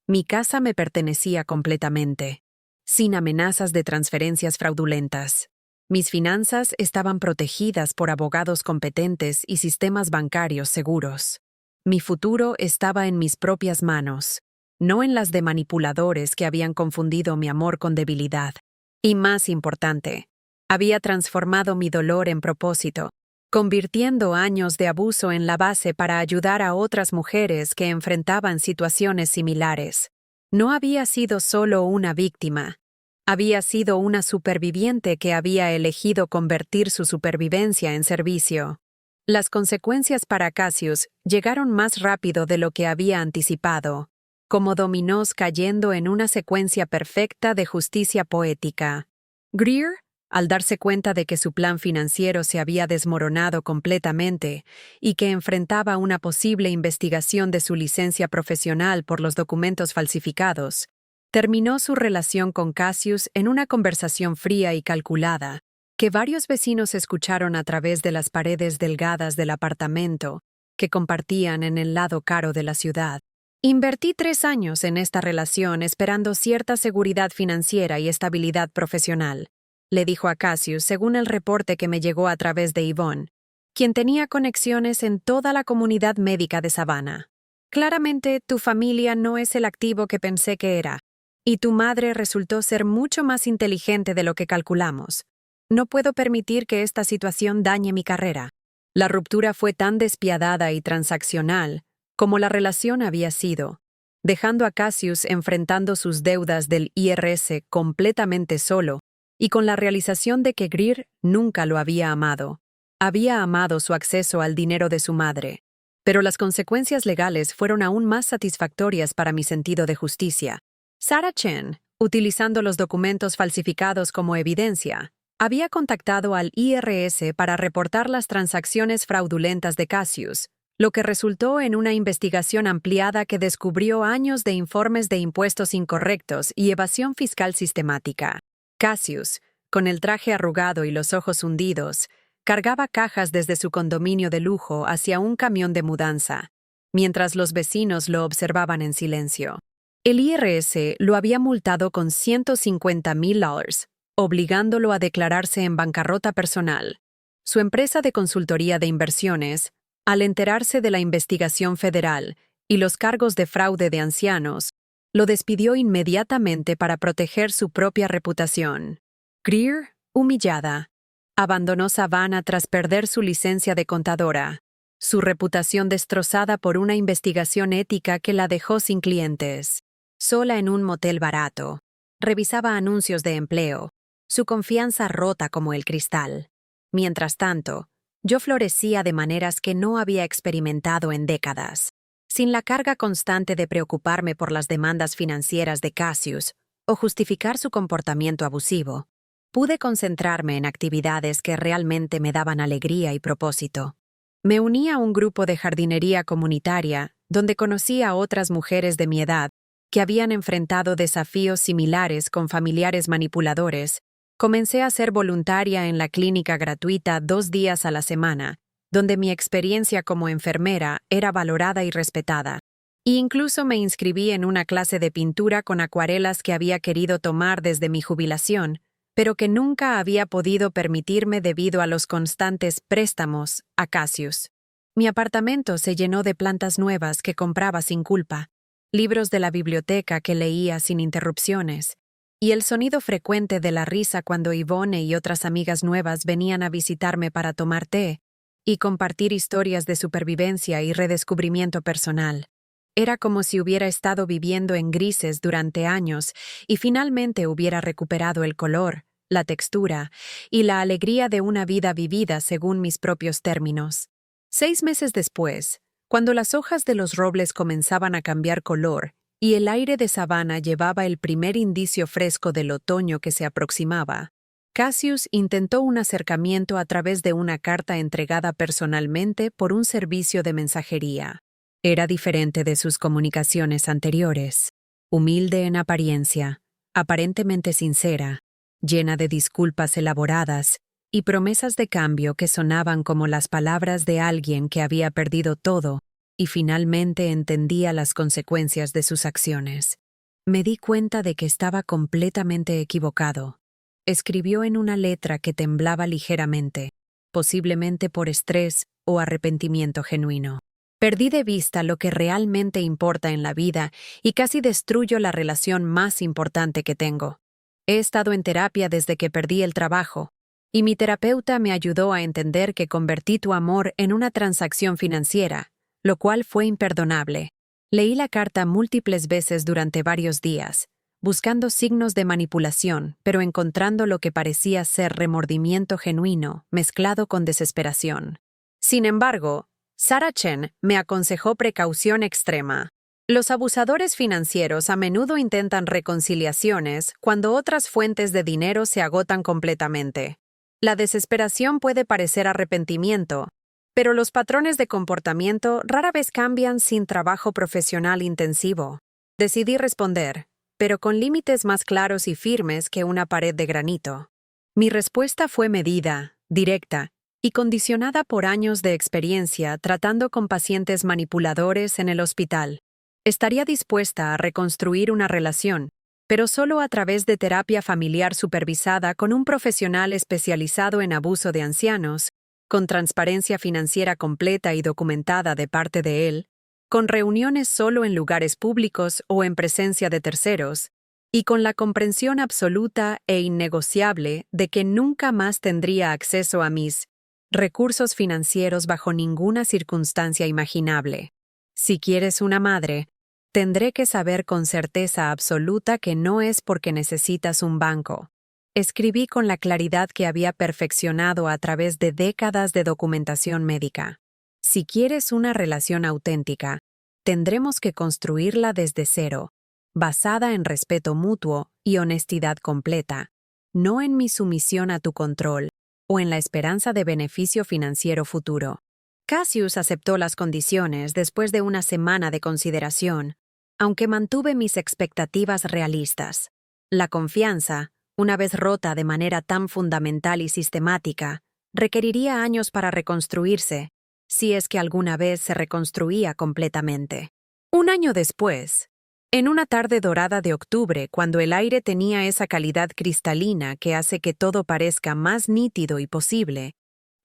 Mi casa me pertenecía completamente, sin amenazas de transferencias fraudulentas. Mis finanzas estaban protegidas por abogados competentes y sistemas bancarios seguros. Mi futuro estaba en mis propias manos, no en las de manipuladores que habían confundido mi amor con debilidad. Y más importante, había transformado mi dolor en propósito, convirtiendo años de abuso en la base para ayudar a otras mujeres que enfrentaban situaciones similares. No había sido solo una víctima. Había sido una superviviente que había elegido convertir su supervivencia en servicio. Las consecuencias para Cassius llegaron más rápido de lo que había anticipado, como dominós cayendo en una secuencia perfecta de justicia poética. Greer, al darse cuenta de que su plan financiero se había desmoronado completamente y que enfrentaba una posible investigación de su licencia profesional por los documentos falsificados, terminó su relación con Cassius en una conversación fría y calculada, que varios vecinos escucharon a través de las paredes delgadas del apartamento que compartían en el lado caro de la ciudad. Invertí 3 años en esta relación esperando cierta seguridad financiera y estabilidad profesional, le dijo a Cassius según el reporte que me llegó a través de Yvonne, quien tenía conexiones en toda la comunidad médica de Savannah. Claramente, tu familia no es el activo que pensé que era, y tu madre resultó ser mucho más inteligente de lo que calculamos. No puedo permitir que esta situación dañe mi carrera. La ruptura fue tan despiadada y transaccional como la relación había sido, dejando a Cassius enfrentando sus deudas del IRS completamente solo y con la realización de que Greer nunca lo había amado. Había amado su acceso al dinero de su madre, pero las consecuencias legales fueron aún más satisfactorias para mi sentido de justicia. Sarah Chen, utilizando los documentos falsificados como evidencia, había contactado al IRS para reportar las transacciones fraudulentas de Cassius, lo que resultó en una investigación ampliada que descubrió años de informes de impuestos incorrectos y evasión fiscal sistemática. Cassius, con el traje arrugado y los ojos hundidos, cargaba cajas desde su condominio de lujo hacia un camión de mudanza, mientras los vecinos lo observaban en silencio. El IRS lo había multado con $150,000, obligándolo a declararse en bancarrota personal. Su empresa de consultoría de inversiones, al enterarse de la investigación federal y los cargos de fraude de ancianos, lo despidió inmediatamente para proteger su propia reputación. Greer, humillada, abandonó Savannah tras perder su licencia de contadora, su reputación destrozada por una investigación ética que la dejó sin clientes. Sola en un motel barato, revisaba anuncios de empleo, su confianza rota como el cristal. Mientras tanto, yo florecía de maneras que no había experimentado en décadas. Sin la carga constante de preocuparme por las demandas financieras de Cassius o justificar su comportamiento abusivo, pude concentrarme en actividades que realmente me daban alegría y propósito. Me uní a un grupo de jardinería comunitaria donde conocí a otras mujeres de mi edad que habían enfrentado desafíos similares con familiares manipuladores. Comencé a ser voluntaria en la clínica gratuita 2 días a la semana, donde mi experiencia como enfermera era valorada y respetada. E incluso me inscribí en una clase de pintura con acuarelas que había querido tomar desde mi jubilación, pero que nunca había podido permitirme debido a los constantes préstamos a Cassius. Mi apartamento se llenó de plantas nuevas que compraba sin culpa, libros de la biblioteca que leía sin interrupciones, y el sonido frecuente de la risa cuando Yvonne y otras amigas nuevas venían a visitarme para tomar té y compartir historias de supervivencia y redescubrimiento personal. Era como si hubiera estado viviendo en grises durante años y finalmente hubiera recuperado el color, la textura y la alegría de una vida vivida según mis propios términos. 6 meses después, cuando las hojas de los robles comenzaban a cambiar color y el aire de sabana llevaba el primer indicio fresco del otoño que se aproximaba, Cassius intentó un acercamiento a través de una carta entregada personalmente por un servicio de mensajería. Era diferente de sus comunicaciones anteriores, humilde en apariencia, aparentemente sincera, llena de disculpas elaboradas y promesas de cambio que sonaban como las palabras de alguien que había perdido todo y finalmente entendía las consecuencias de sus acciones. Me di cuenta de que estaba completamente equivocado. Escribió en una letra que temblaba ligeramente, posiblemente por estrés o arrepentimiento genuino. Perdí de vista lo que realmente importa en la vida y casi destruyo la relación más importante que tengo. He estado en terapia desde que perdí el trabajo, y mi terapeuta me ayudó a entender que convertí tu amor en una transacción financiera, lo cual fue imperdonable. Leí la carta múltiples veces durante varios días, buscando signos de manipulación, pero encontrando lo que parecía ser remordimiento genuino, mezclado con desesperación. Sin embargo, Sarah Chen me aconsejó precaución extrema. Los abusadores financieros a menudo intentan reconciliaciones cuando otras fuentes de dinero se agotan completamente. La desesperación puede parecer arrepentimiento, pero los patrones de comportamiento rara vez cambian sin trabajo profesional intensivo. Decidí responder, pero con límites más claros y firmes que una pared de granito. Mi respuesta fue medida, directa, y condicionada por años de experiencia tratando con pacientes manipuladores en el hospital. Estaría dispuesta a reconstruir una relación, pero solo a través de terapia familiar supervisada con un profesional especializado en abuso de ancianos, con transparencia financiera completa y documentada de parte de él, con reuniones solo en lugares públicos o en presencia de terceros, y con la comprensión absoluta e innegociable de que nunca más tendría acceso a mis recursos financieros bajo ninguna circunstancia imaginable. Si quieres una madre, tendré que saber con certeza absoluta que no es porque necesitas un banco. Escribí con la claridad que había perfeccionado a través de décadas de documentación médica. Si quieres una relación auténtica, tendremos que construirla desde cero, basada en respeto mutuo y honestidad completa, no en mi sumisión a tu control o en la esperanza de beneficio financiero futuro. Cassius aceptó las condiciones después de una semana de consideración, aunque mantuve mis expectativas realistas. La confianza, una vez rota de manera tan fundamental y sistemática, requeriría años para reconstruirse, si es que alguna vez se reconstruía completamente. Un año después, en una tarde dorada de octubre, cuando el aire tenía esa calidad cristalina que hace que todo parezca más nítido y posible,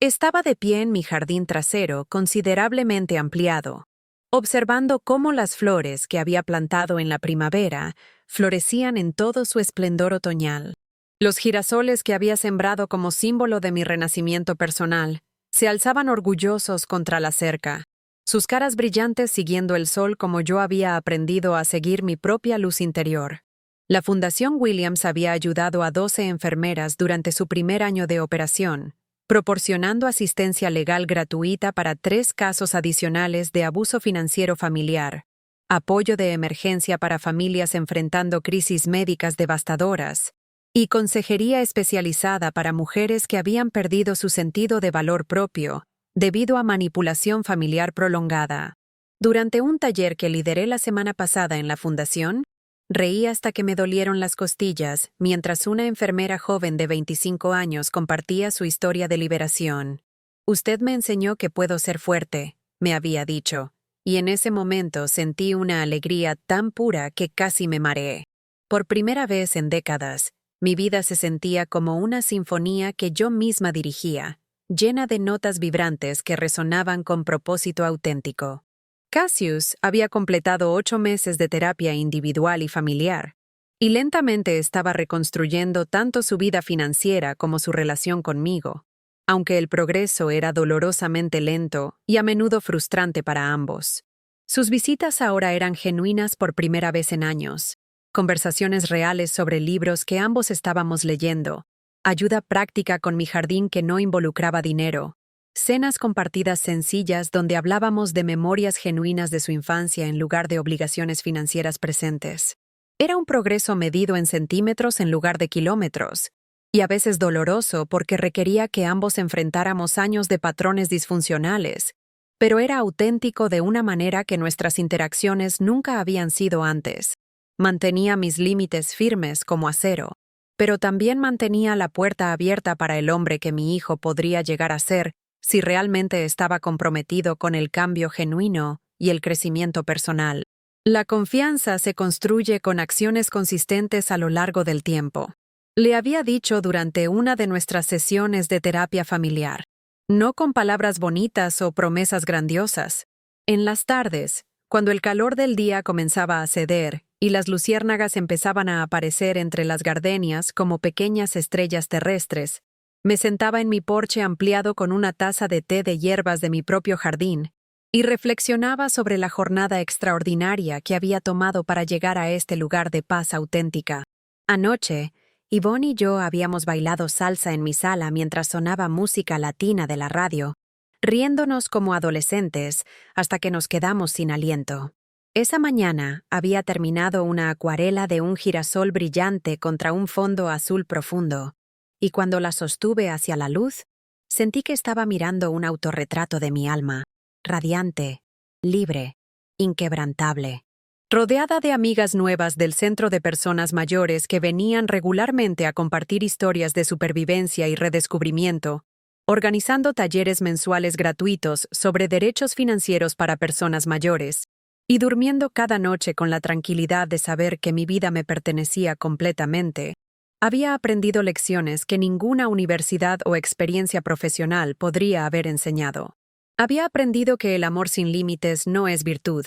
estaba de pie en mi jardín trasero considerablemente ampliado, observando cómo las flores que había plantado en la primavera florecían en todo su esplendor otoñal. Los girasoles que había sembrado como símbolo de mi renacimiento personal se alzaban orgullosos contra la cerca, sus caras brillantes siguiendo el sol como yo había aprendido a seguir mi propia luz interior. La Fundación Williams había ayudado a 12 enfermeras durante su primer año de operación, proporcionando asistencia legal gratuita para 3 casos adicionales de abuso financiero familiar, apoyo de emergencia para familias enfrentando crisis médicas devastadoras, y consejería especializada para mujeres que habían perdido su sentido de valor propio debido a manipulación familiar prolongada. Durante un taller que lideré la semana pasada en la fundación, reí hasta que me dolieron las costillas mientras una enfermera joven de 25 años compartía su historia de liberación. «Usted me enseñó que puedo ser fuerte», me había dicho, y en ese momento sentí una alegría tan pura que casi me mareé. Por primera vez en décadas, mi vida se sentía como una sinfonía que yo misma dirigía, llena de notas vibrantes que resonaban con propósito auténtico. Cassius había completado 8 meses de terapia individual y familiar, y lentamente estaba reconstruyendo tanto su vida financiera como su relación conmigo, aunque el progreso era dolorosamente lento y a menudo frustrante para ambos. Sus visitas ahora eran genuinas por primera vez en años, conversaciones reales sobre libros que ambos estábamos leyendo, ayuda práctica con mi jardín que no involucraba dinero, cenas compartidas sencillas donde hablábamos de memorias genuinas de su infancia en lugar de obligaciones financieras presentes. Era un progreso medido en centímetros en lugar de kilómetros, y a veces doloroso porque requería que ambos enfrentáramos años de patrones disfuncionales, pero era auténtico de una manera que nuestras interacciones nunca habían sido antes. Mantenía mis límites firmes como acero, pero también mantenía la puerta abierta para el hombre que mi hijo podría llegar a ser si realmente estaba comprometido con el cambio genuino y el crecimiento personal. La confianza se construye con acciones consistentes a lo largo del tiempo. Le había dicho durante una de nuestras sesiones de terapia familiar, no con palabras bonitas o promesas grandiosas. En las tardes, cuando el calor del día comenzaba a ceder y las luciérnagas empezaban a aparecer entre las gardenias como pequeñas estrellas terrestres, me sentaba en mi porche ampliado con una taza de té de hierbas de mi propio jardín y reflexionaba sobre la jornada extraordinaria que había tomado para llegar a este lugar de paz auténtica. Anoche, Yvonne y yo habíamos bailado salsa en mi sala mientras sonaba música latina de la radio, riéndonos como adolescentes hasta que nos quedamos sin aliento. Esa mañana había terminado una acuarela de un girasol brillante contra un fondo azul profundo, y cuando la sostuve hacia la luz, sentí que estaba mirando un autorretrato de mi alma, radiante, libre, inquebrantable. Rodeada de amigas nuevas del Centro de Personas Mayores que venían regularmente a compartir historias de supervivencia y redescubrimiento, organizando talleres mensuales gratuitos sobre derechos financieros para personas mayores, y durmiendo cada noche con la tranquilidad de saber que mi vida me pertenecía completamente, había aprendido lecciones que ninguna universidad o experiencia profesional podría haber enseñado. Había aprendido que el amor sin límites no es virtud,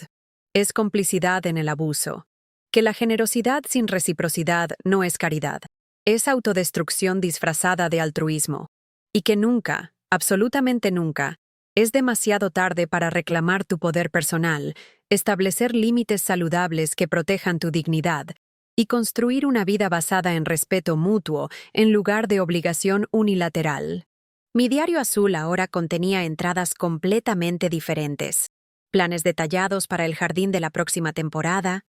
es complicidad en el abuso, que la generosidad sin reciprocidad no es caridad, es autodestrucción disfrazada de altruismo, y que nunca, absolutamente nunca, es demasiado tarde para reclamar tu poder personal, establecer límites saludables que protejan tu dignidad y construir una vida basada en respeto mutuo en lugar de obligación unilateral. Mi diario azul ahora contenía entradas completamente diferentes, planes detallados para el jardín de la próxima temporada,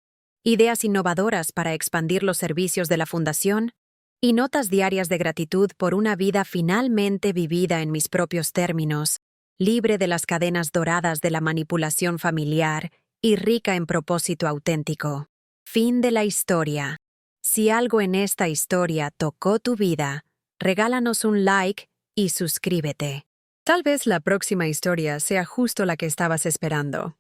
ideas innovadoras para expandir los servicios de la fundación y notas diarias de gratitud por una vida finalmente vivida en mis propios términos, libre de las cadenas doradas de la manipulación familiar y rica en propósito auténtico. Fin de la historia. Si algo en esta historia tocó tu vida, regálanos un like y suscríbete. Tal vez la próxima historia sea justo la que estabas esperando.